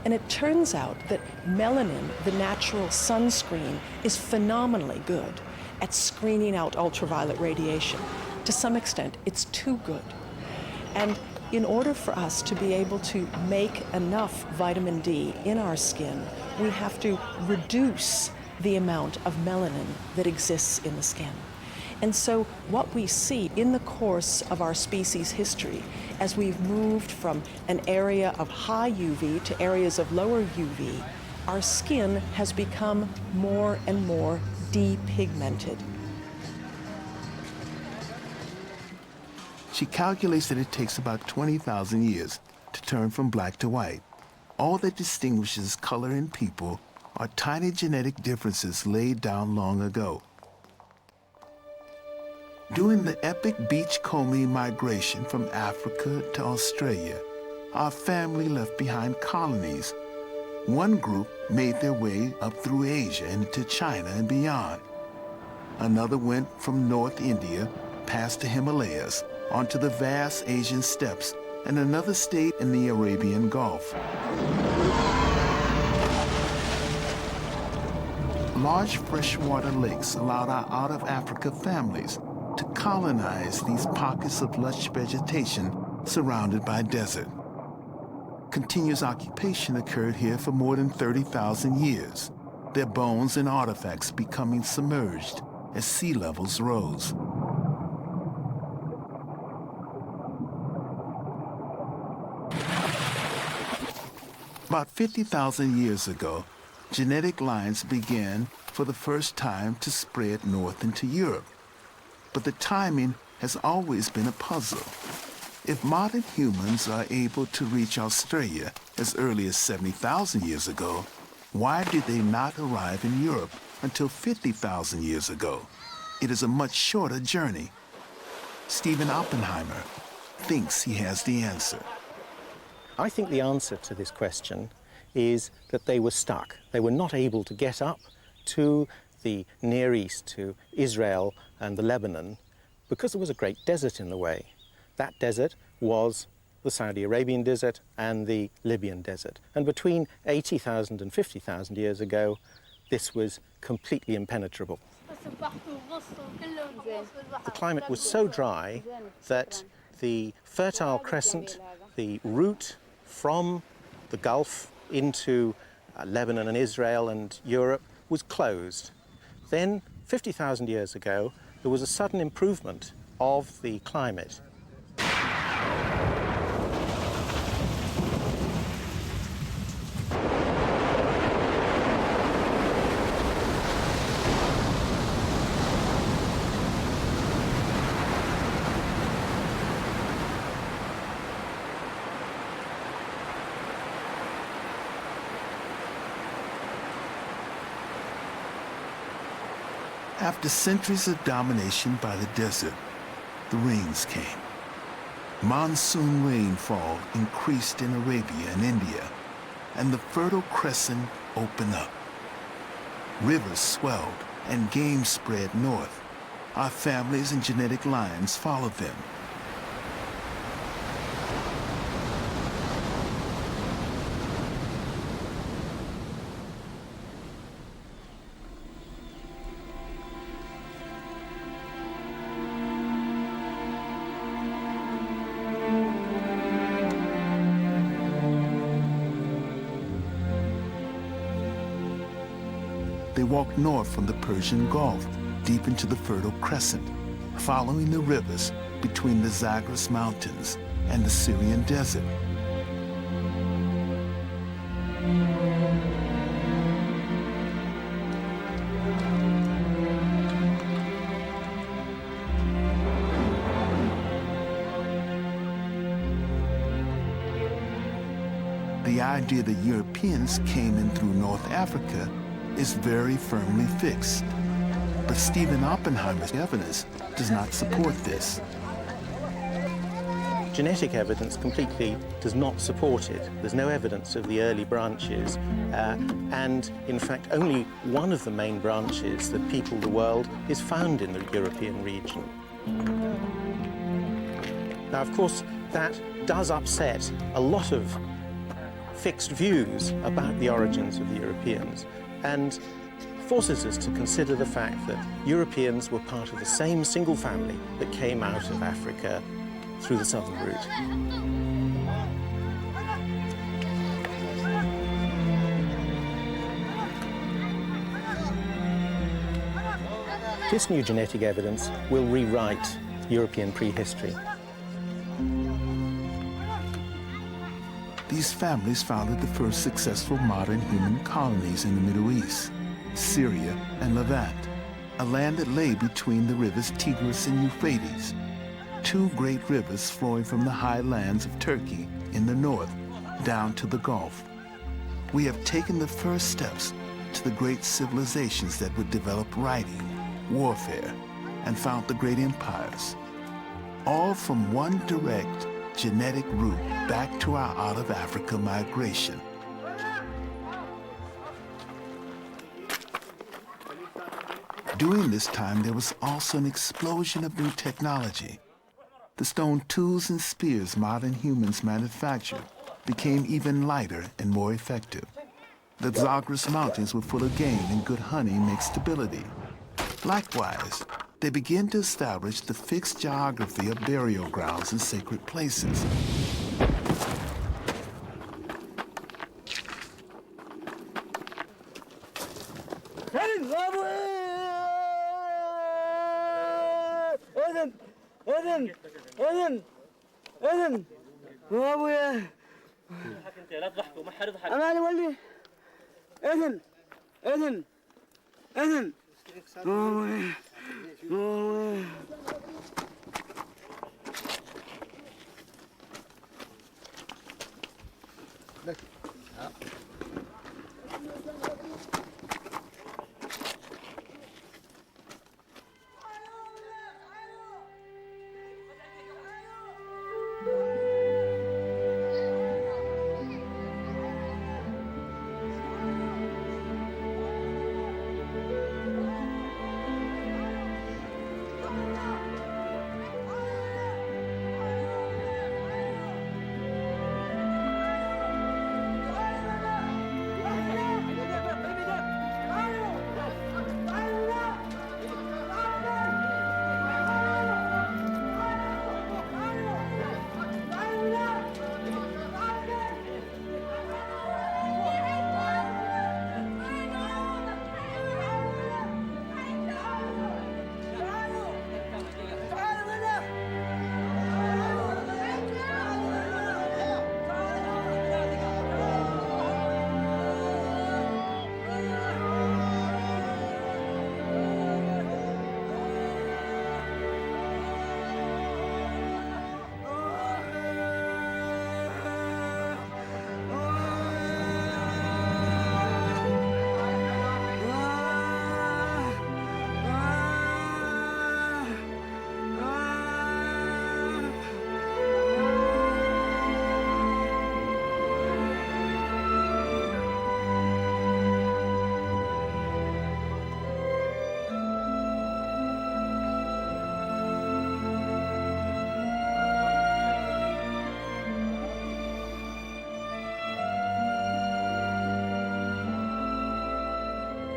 And it turns out that melanin, the natural sunscreen, is phenomenally good at screening out ultraviolet radiation. To some extent, it's too good. And in order for us to be able to make enough vitamin D in our skin, we have to reduce the amount of melanin that exists in the skin. And so what we see in the course of our species history, as we've moved from an area of high UV to areas of lower UV, our skin has become more and more depigmented. She calculates that it takes about 20,000 years to turn from black to white. All that distinguishes color in people are tiny genetic differences laid down long ago. During the epic beachcombing migration from Africa to Australia, our family left behind colonies. One group made their way up through Asia into China and beyond. Another went from North India past the Himalayas onto the vast Asian steppes, and another stayed in the Arabian Gulf. Large freshwater lakes allowed our out-of-Africa families to colonize these pockets of lush vegetation surrounded by desert. Continuous occupation occurred here for more than 30,000 years, their bones and artifacts becoming submerged as sea levels rose. About 50,000 years ago, genetic lines began for the first time to spread north into Europe. But the timing has always been a puzzle. If modern humans are able to reach Australia as early as 70,000 years ago, why did they not arrive in Europe until 50,000 years ago? It is a much shorter journey. Stephen Oppenheimer thinks he has the answer. I think the answer to this question is that they were stuck. They were not able to get up to the Near East, to Israel and the Lebanon, because there was a great desert in the way. That desert was the Saudi Arabian desert and the Libyan desert. And between 80,000 and 50,000 years ago, this was completely impenetrable. The climate was so dry that the Fertile Crescent, the route from the Gulf into Lebanon and Israel and Europe, was closed. Then, 50,000 years ago, there was a sudden improvement of the climate. After centuries of domination by the desert, the rains came. Monsoon rainfall increased in Arabia and India. and the Fertile Crescent opened up. Rivers swelled and game spread north. Our families and genetic lines followed them. They walked north from the Persian Gulf, deep into the Fertile Crescent, following the rivers between the Zagros Mountains and the Syrian Desert. The idea that Europeans came in through North Africa is very firmly fixed. But Stephen Oppenheimer's evidence does not support this. Genetic evidence completely does not support it. There's no evidence of the early branches, and in fact only one of the main branches that people the world is found in the European region. Now, of course, that does upset a lot of fixed views about the origins of the Europeans, and forces us to consider the fact that Europeans were part of the same single family that came out of Africa through the southern route. This new genetic evidence will rewrite European prehistory. These families founded the first successful modern human colonies in the Middle East, Syria and Levant, a land that lay between the rivers Tigris and Euphrates, two great rivers flowing from the high lands of Turkey in the north down to the Gulf. We have taken the first steps to the great civilizations that would develop writing, warfare, and found the great empires, all from one direct genetic route back to our out-of-Africa migration. During this time, there was also an explosion of new technology. The stone tools and spears modern humans manufactured became even lighter and more effective. The Zagros Mountains were full of game, and good hunting makes stability. Likewise, they began to establish the fixed geography of burial grounds and sacred places.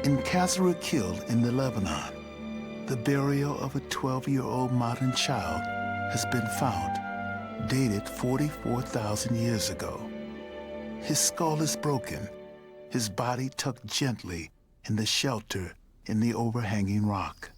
In Kasra Kil in the Lebanon, the burial of a 12-year-old modern child has been found, dated 44,000 years ago. His skull is broken, his body tucked gently in the shelter in the overhanging rock.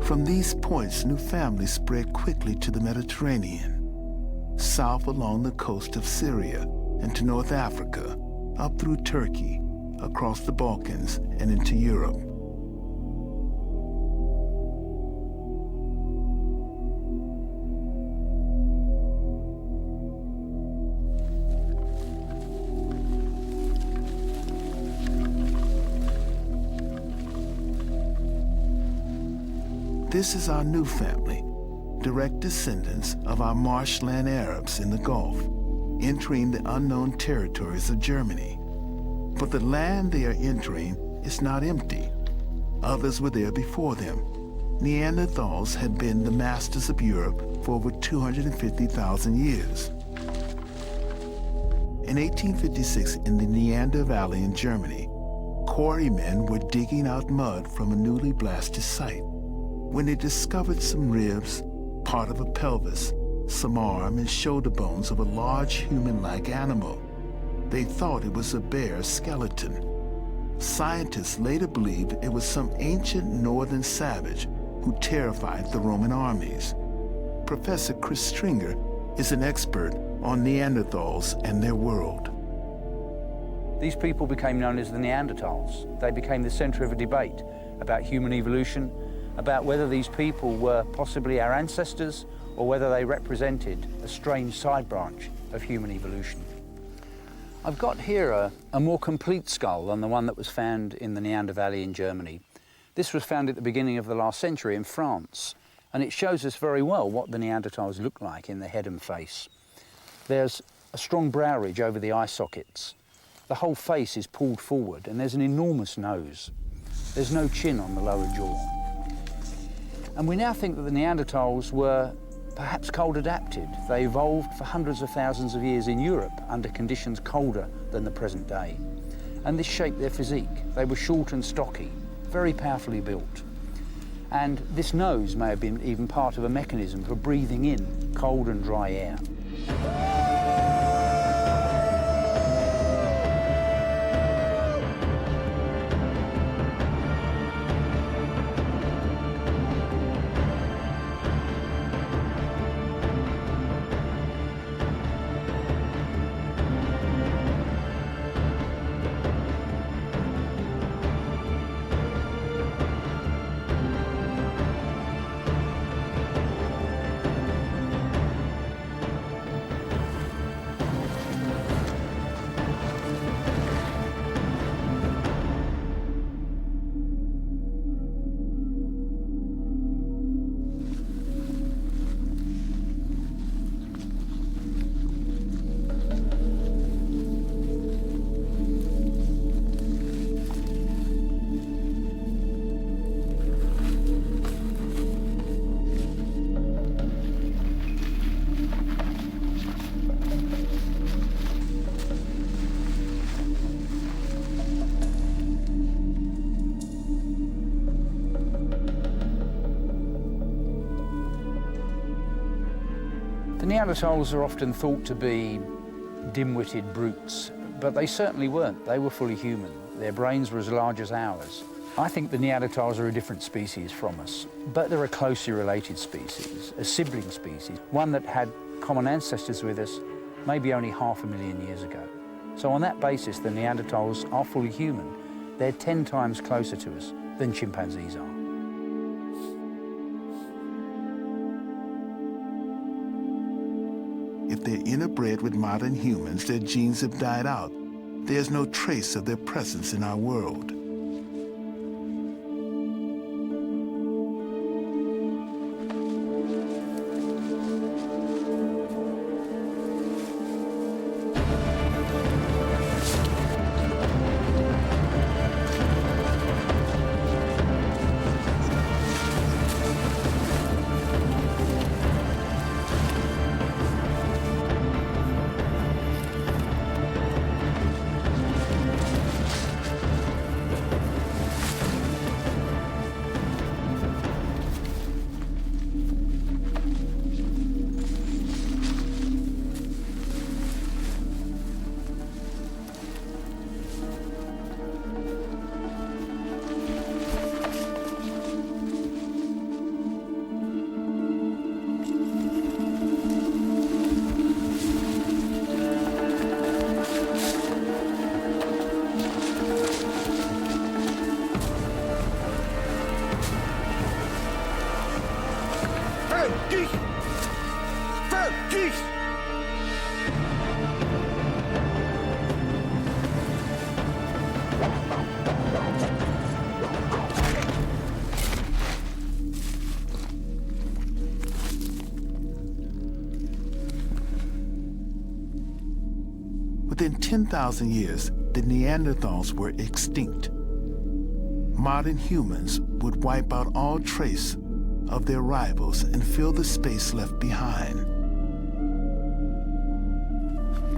From these points, new families spread quickly to the Mediterranean, south along the coast of Syria and to North Africa, up through Turkey, across the Balkans, and into Europe. This is our new family, direct descendants of our marshland Arabs in the Gulf, entering the unknown territories of Germany. But the land they are entering is not empty. Others were there before them. Neanderthals had been the masters of Europe for over 250,000 years. In 1856, in the Neander Valley in Germany, quarrymen were digging out mud from a newly blasted site when they discovered some ribs, part of a pelvis, some arm and shoulder bones of a large human-like animal. They thought it was a bear skeleton. Scientists later believed it was some ancient northern savage who terrified the Roman armies. Professor Chris Stringer is an expert on Neanderthals and their world. These people became known as the Neanderthals. They became the center of a debate about human evolution, about whether these people were possibly our ancestors or whether they represented a strange side branch of human evolution. I've got here a more complete skull than the one that was found in the Neander Valley in Germany. This was found at the beginning of the last century in France, and it shows us very well what the Neanderthals looked like in the head and face. There's a strong brow ridge over the eye sockets. The whole face is pulled forward, and there's an enormous nose. There's no chin on the lower jaw. And we now think that the Neanderthals were perhaps cold adapted. They evolved for hundreds of thousands of years in Europe under conditions colder than the present day. And this shaped their physique. They were short and stocky, very powerfully built. And this nose may have been even part of a mechanism for breathing in cold and dry air. Neanderthals are often thought to be dim-witted brutes, but they certainly weren't. They were fully human. Their brains were as large as ours. I think the Neanderthals are a different species from us, but they're a closely related species, a sibling species, one that had common ancestors with us maybe only 500,000 years ago. So on that basis, the Neanderthals are fully human. They're 10 times closer to us than chimpanzees are. If they're interbred with modern humans, their genes have died out. There's no trace of their presence in our world. Within 10,000 years, the Neanderthals were extinct. Modern humans would wipe out all trace of their rivals and fill the space left behind.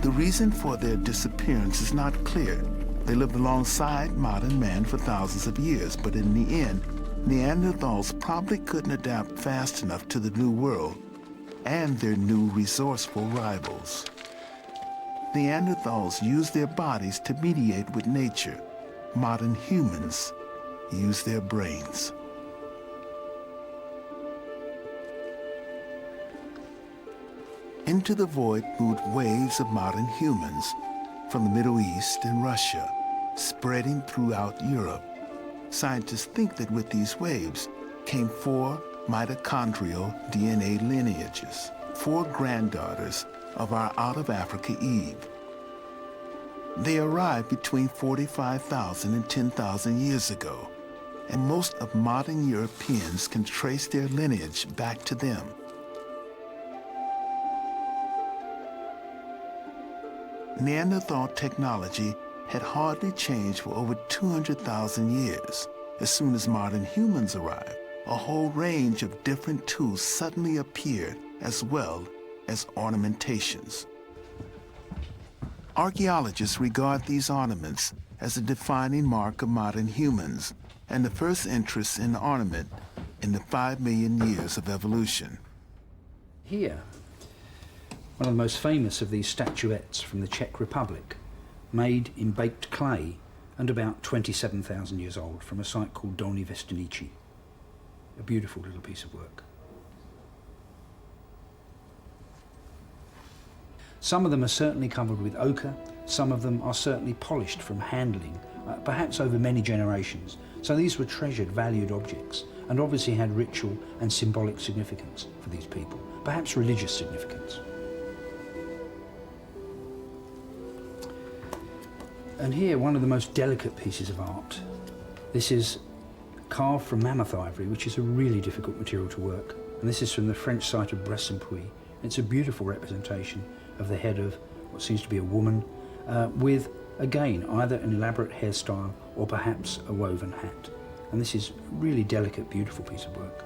The reason for their disappearance is not clear. They lived alongside modern man for thousands of years, but in the end, Neanderthals probably couldn't adapt fast enough to the new world and their new resourceful rivals. Neanderthals used their bodies to mediate with nature. Modern humans use their brains. Into the void moved waves of modern humans from the Middle East and Russia, spreading throughout Europe. Scientists think that with these waves came 4 mitochondrial DNA lineages, 4 granddaughters of our out-of-Africa Eve. They arrived between 45,000 and 10,000 years ago, and most of modern Europeans can trace their lineage back to them. Neanderthal technology had hardly changed for over 200,000 years. As soon as modern humans arrived, a whole range of different tools suddenly appeared, as well as ornamentations. Archaeologists regard these ornaments as a defining mark of modern humans and the first interest in ornament in the 5 million years of evolution. Here, one of the most famous of these statuettes from the Czech Republic, made in baked clay and about 27,000 years old, from a site called Dolní Věstonice. A beautiful little piece of work. Some of them are certainly covered with ochre, some of them are certainly polished from handling, perhaps over many generations. So these were treasured, valued objects, and obviously had ritual and symbolic significance for these people, perhaps religious significance. And here, one of the most delicate pieces of art. This is carved from mammoth ivory, which is a really difficult material to work. And this is from the French site of Bressanpuy. It's a beautiful representation of the head of what seems to be a woman with, again, either an elaborate hairstyle or perhaps a woven hat. And this is a really delicate, beautiful piece of work.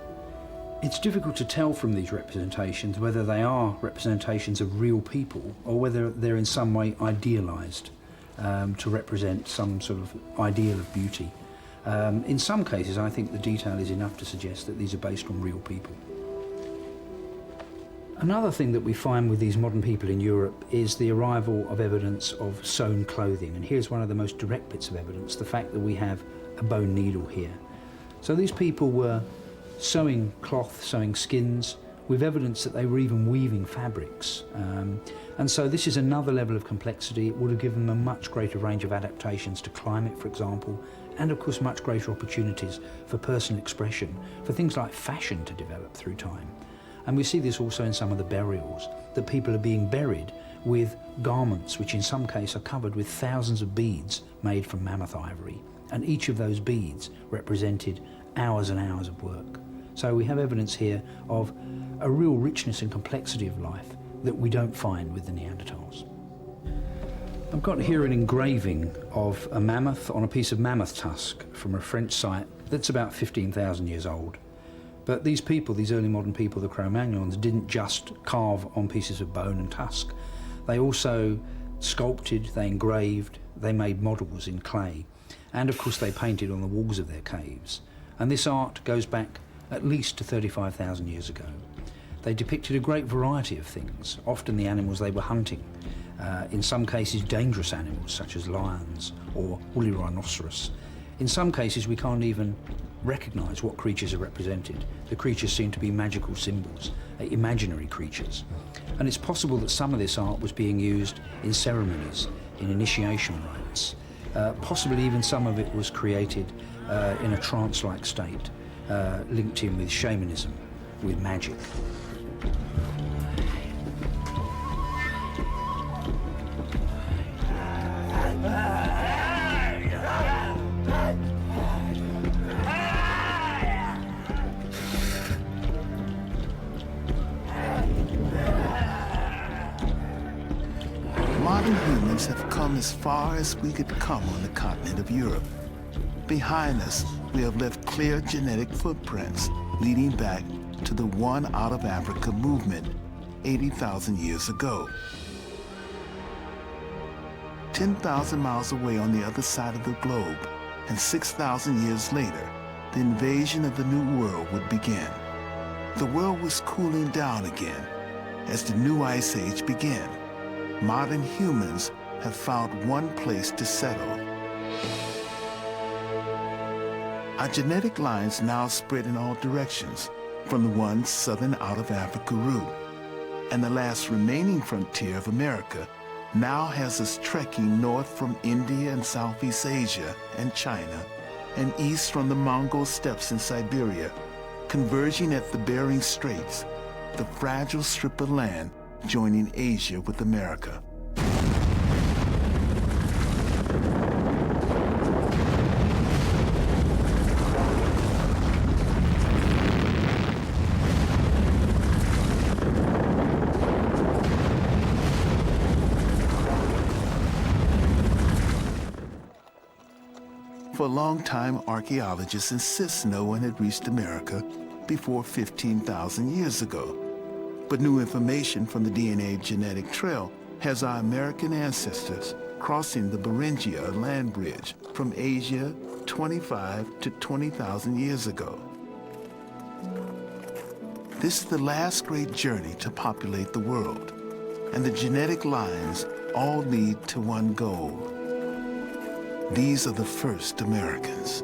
It's difficult to tell from these representations whether they are representations of real people or whether they're in some way idealized to represent some sort of ideal of beauty. In some cases, I think the detail is enough to suggest that these are based on real people. Another thing that we find with these modern people in Europe is the arrival of evidence of sewn clothing. And here's one of the most direct bits of evidence, the fact that we have a bone needle here. So these people were sewing cloth, sewing skins, with evidence that they were even weaving fabrics. And so this is another level of complexity. It would have given them a much greater range of adaptations to climate, for example, and of course much greater opportunities for personal expression, for things like fashion to develop through time. And we see this also in some of the burials, that people are being buried with garments which in some cases are covered with thousands of beads made from mammoth ivory. And each of those beads represented hours and hours of work. So we have evidence here of a real richness and complexity of life that we don't find with the Neanderthals. I've got here an engraving of a mammoth on a piece of mammoth tusk from a French site that's about 15,000 years old. But these people, these early modern people, the Cro-Magnons, didn't just carve on pieces of bone and tusk. They also sculpted, they engraved, they made models in clay. And of course they painted on the walls of their caves. And this art goes back at least to 35,000 years ago. They depicted a great variety of things, often the animals they were hunting. In some cases dangerous animals such as lions or woolly rhinoceros. In some cases we can't even recognize what creatures are represented. The creatures seem to be magical symbols, imaginary creatures. And it's possible that some of this art was being used in ceremonies, in initiation rites. Possibly even some of it was created in a trance-like state, linked in with shamanism, with magic. Modern humans have come as far as we could come on the continent of Europe. Behind us, we have left clear genetic footprints leading back to the One Out of Africa movement 80,000 years ago. 10,000 miles away on the other side of the globe, and 6,000 years later, the invasion of the New World would begin. The world was cooling down again as the new ice age began. Modern humans have found one place to settle. Our genetic lines now spread in all directions from the one southern out of Africa route. And the last remaining frontier of America now has us trekking north from India and Southeast Asia and China, and east from the Mongol steppes in Siberia, converging at the Bering Straits, the fragile strip of land joining Asia with America. For a long time, archaeologists insist no one had reached America before 15,000 years ago. But new information from the DNA genetic trail has our American ancestors crossing the Beringia land bridge from Asia 25 to 20,000 years ago. This is the last great journey to populate the world, and the genetic lines all lead to one goal. These are the first Americans.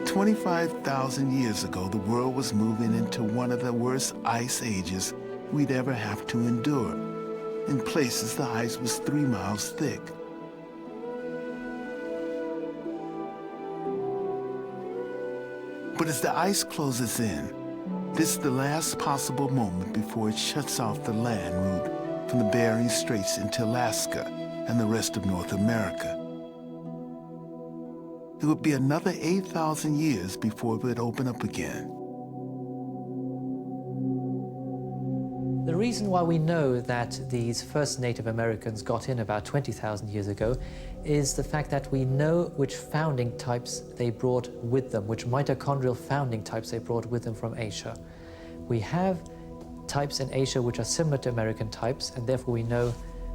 "25,000 years ago, the world was moving into one of the worst ice ages we'd ever have to endure. In places, the ice was 3 miles thick. But as the ice closes in, this is the last possible moment before it shuts off the land route from the Bering Straits into Alaska and the rest of North America. It would be another 8,000 years before it would open up again. The reason why we know that these first Native Americans got in about 20,000 years ago is the fact that we know which founding types they brought with them, which mitochondrial founding types they brought with them from Asia. We have types in Asia which are similar to American types, and therefore we know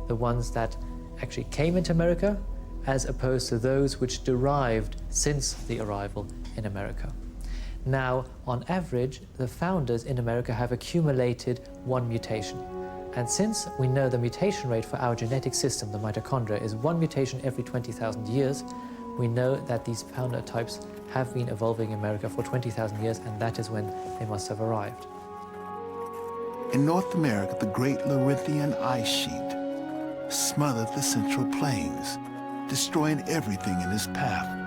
the ones that actually came into America as opposed to those which derived since the arrival in America. Now, on average, the founders in America have accumulated one mutation. And since we know the mutation rate for our genetic system, the mitochondria, is one mutation every 20,000 years, we know that these founder types have been evolving in America for 20,000 years, and that is when they must have arrived. In North America, the Great Laurentian Ice Sheet smothered the Central Plains, destroying everything in its path,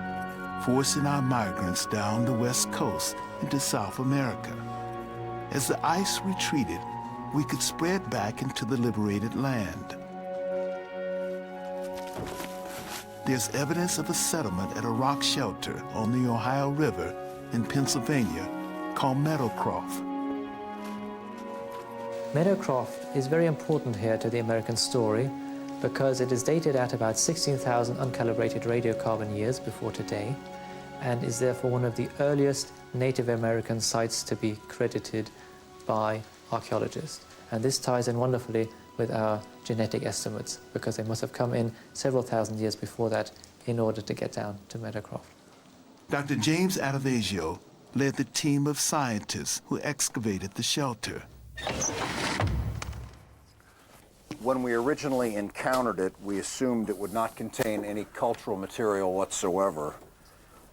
forcing our migrants down the west coast into South America. As the ice retreated, we could spread back into the liberated land. There's evidence of a settlement at a rock shelter on the Ohio River in Pennsylvania called Meadowcroft. Meadowcroft is very important here to the American story because it is dated at about 16,000 uncalibrated radiocarbon years before today, and is therefore one of the earliest Native American sites to be credited by archaeologists. And this ties in wonderfully with our genetic estimates, because they must have come in several thousand years before that in order to get down to Meadowcroft. Dr. James Addavagio led the team of scientists who excavated the shelter. When we originally encountered it, we assumed it would not contain any cultural material whatsoever.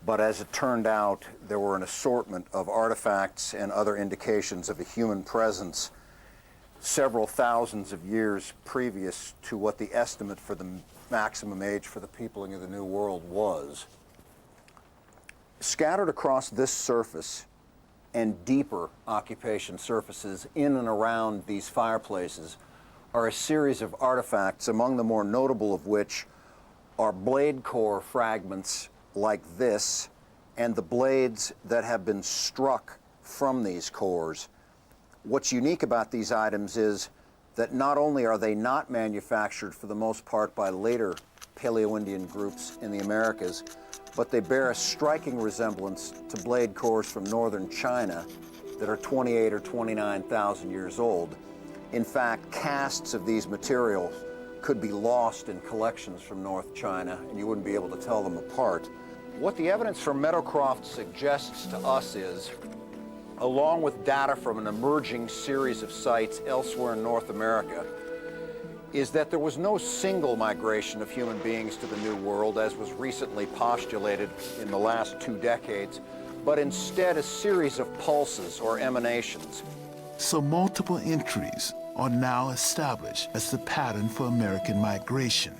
But as it turned out, there were an assortment of artifacts and other indications of a human presence several thousands of years previous to what the estimate for the maximum age for the peopling of the New World was. Scattered across this surface and deeper occupation surfaces in and around these fireplaces are a series of artifacts, among the more notable of which are blade core fragments like this, and the blades that have been struck from these cores. What's unique about these items is that not only are they not manufactured for the most part by later Paleo-Indian groups in the Americas, but they bear a striking resemblance to blade cores from northern China that are 28 or 29,000 years old. In fact, casts of these materials could be lost in collections from North China, and you wouldn't be able to tell them apart. What the evidence from Meadowcroft suggests to us is, along with data from an emerging series of sites elsewhere in North America, is that there was no single migration of human beings to the New World, as was recently postulated in the last 2 decades, but instead a series of pulses or emanations. So multiple entries are now established as the pattern for American migration.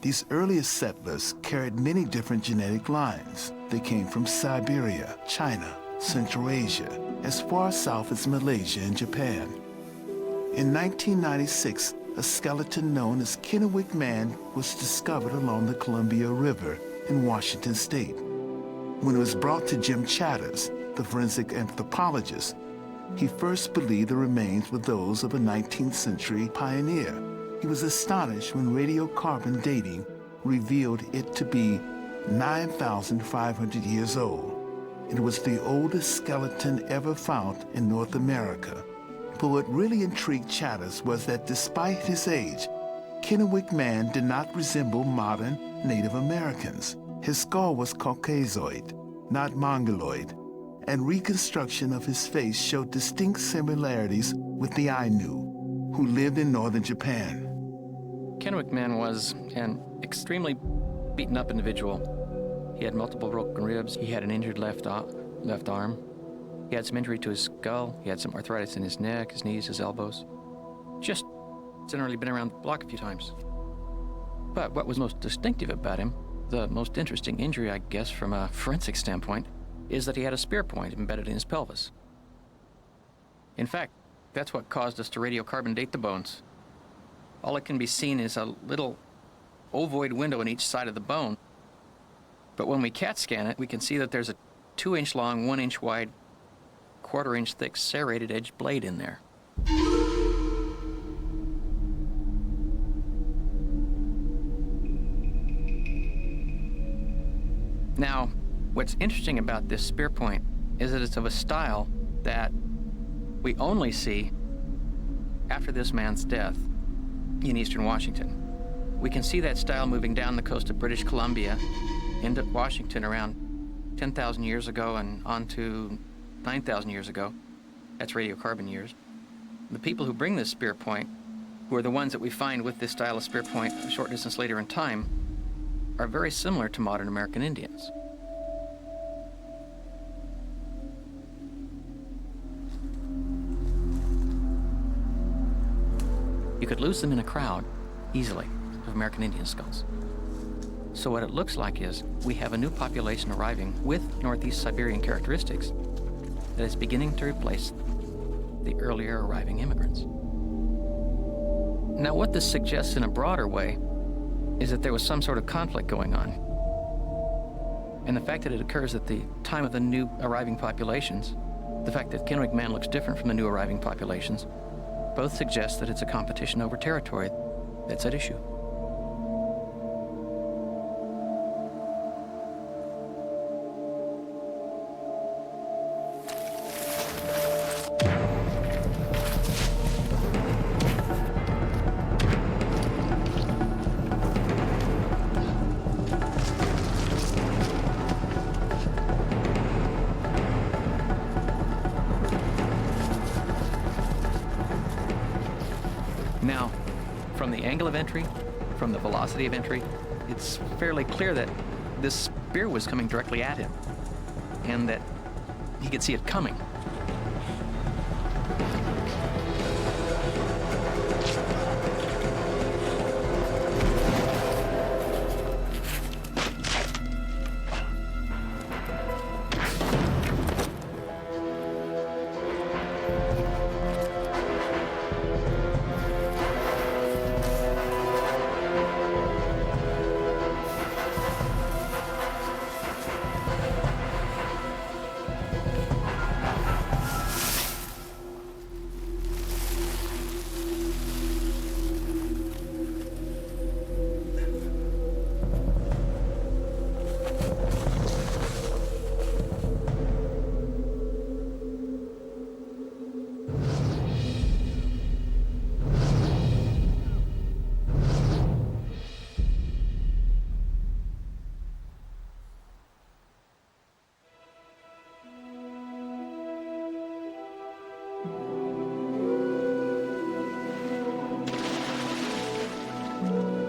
These earliest settlers carried many different genetic lines. They came from Siberia, China, Central Asia, as far south as Malaysia and Japan. In 1996, a skeleton known as Kennewick Man was discovered along the Columbia River in Washington State. When it was brought to Jim Chatters, the forensic anthropologist, he first believed the remains were those of a 19th century pioneer. He was astonished when radiocarbon dating revealed it to be 9,500 years old. It was the oldest skeleton ever found in North America. But what really intrigued Chatters was that despite his age, Kennewick Man did not resemble modern Native Americans. His skull was Caucasoid, not Mongoloid, and reconstruction of his face showed distinct similarities with the Ainu, who lived in northern Japan. Kennewick Man was an extremely beaten up individual. He had multiple broken ribs. He had an injured left arm. He had some injury to his skull. He had some arthritis in his neck, his knees, his elbows. Just generally been around the block a few times. But what was most distinctive about him, the most interesting injury, I guess, from a forensic standpoint, is that he had a spear point embedded in his pelvis. In fact, that's what caused us to radiocarbon date the bones. All that can be seen is a little ovoid window in each side of the bone. But when we CAT scan it, we can see that there's a 2-inch long, 1-inch wide, 1/4-inch thick serrated edge blade in there. Now, what's interesting about this spear point is that it's of a style that we only see after this man's death in eastern Washington. We can see that style moving down the coast of British Columbia into Washington around 10,000 years ago and on to 9,000 years ago. That's radiocarbon years. The people who bring this spear point, who are the ones that we find with this style of spear point a short distance later in time, are very similar to modern American Indians. You could lose them in a crowd easily of American Indian skulls. So what it looks like is we have a new population arriving with Northeast Siberian characteristics that is beginning to replace the earlier arriving immigrants. Now, what this suggests in a broader way is that there was some sort of conflict going on. And the fact that it occurs at the time of the new arriving populations, the fact that Kennewick Man looks different from the new arriving populations, both suggest that it's a competition over territory that's at issue. Now, from the angle of entry, from the velocity of entry, it's fairly clear that this spear was coming directly at him, and that he could see it coming.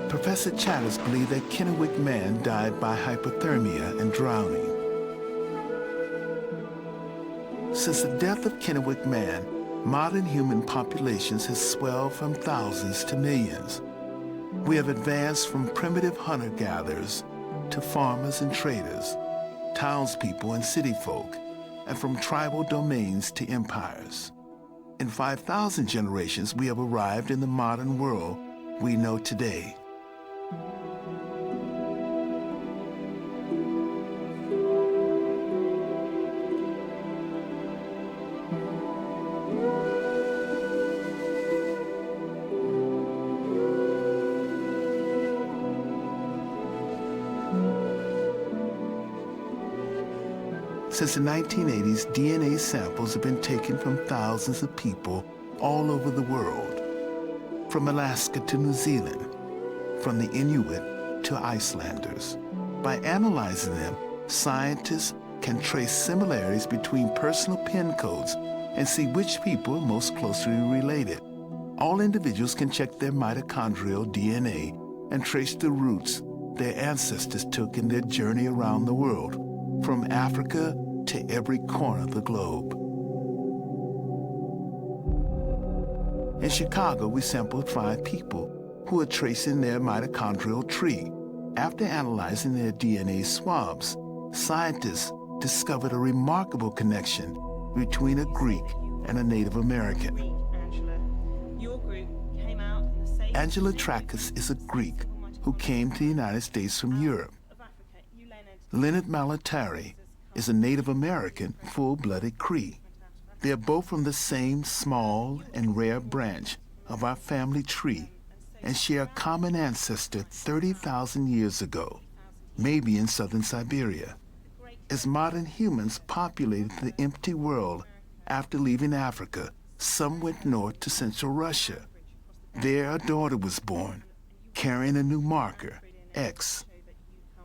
Professor Chatters believed that Kennewick Man died by hypothermia and drowning. Since the death of Kennewick Man, modern human populations have swelled from thousands to millions. We have advanced from primitive hunter-gatherers to farmers and traders, townspeople and city folk, and from tribal domains to empires. In 5,000 generations, we have arrived in the modern world we know today. Since the 1980s, DNA samples have been taken from thousands of people all over the world, from Alaska to New Zealand, from the Inuit to Icelanders. By analyzing them, scientists can trace similarities between personal pin codes and see which people are most closely related. All individuals can check their mitochondrial DNA and trace the routes their ancestors took in their journey around the world, from Africa to every corner of the globe. In Chicago, we sampled 5 people who are tracing their mitochondrial tree. After analyzing their DNA swabs, scientists discovered a remarkable connection between a Greek and a Native American. Angela Tracus is a Greek who came to the United States from Europe. Leonard Malatari is a Native American full-blooded Cree. They are both from the same small and rare branch of our family tree and share a common ancestor 30,000 years ago. maybe in southern Siberia, as modern humans populated the empty world after leaving Africa. Some went north to central Russia. There, a daughter was born, carrying a new marker, X.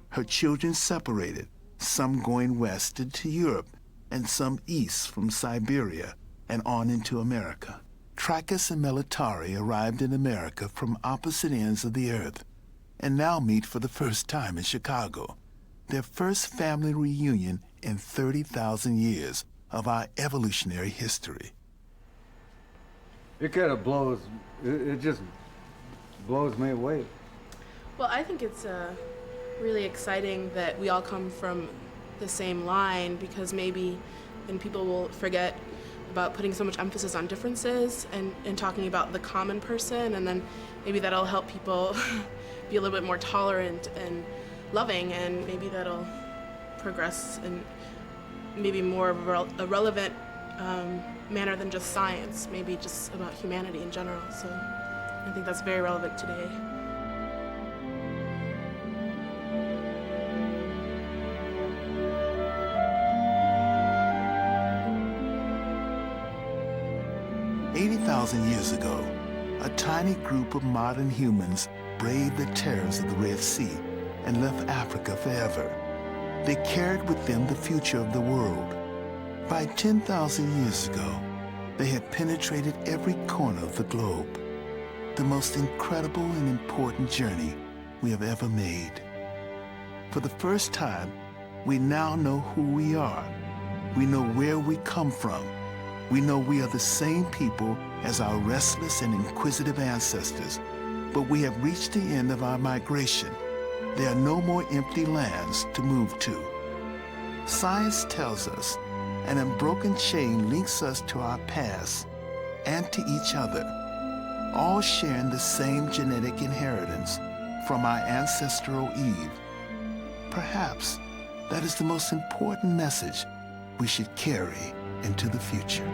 Her children separated, some going west into Europe, and some east from Siberia and on into America. Trachis and Melitari arrived in America from opposite ends of the earth, and now meet for the first time in Chicago, their first family reunion in 30,000 years of our evolutionary history. It kind of blows, it just blows me away. Well, I think it's really exciting that we all come from the same line, because maybe then people will forget about putting so much emphasis on differences and talking about the common person, and then maybe that'll help people be a little bit more tolerant and loving, and maybe that'll progress in maybe more of a relevant manner than just science, maybe just about humanity in general. So I think that's very relevant today. "80,000 years ago, a tiny group of modern humans braved the terrors of the Red Sea and left Africa forever. They carried with them the future of the world. By 10,000 years ago, they had penetrated every corner of the globe. The most incredible and important journey we have ever made. For the first time, we now know who we are. We know where we come from. We know we are the same people as our restless and inquisitive ancestors, but we have reached the end of our migration. There are no more empty lands to move to. Science tells us an unbroken chain links us to our past and to each other, all sharing the same genetic inheritance from our ancestral Eve. Perhaps that is the most important message we should carry into the future.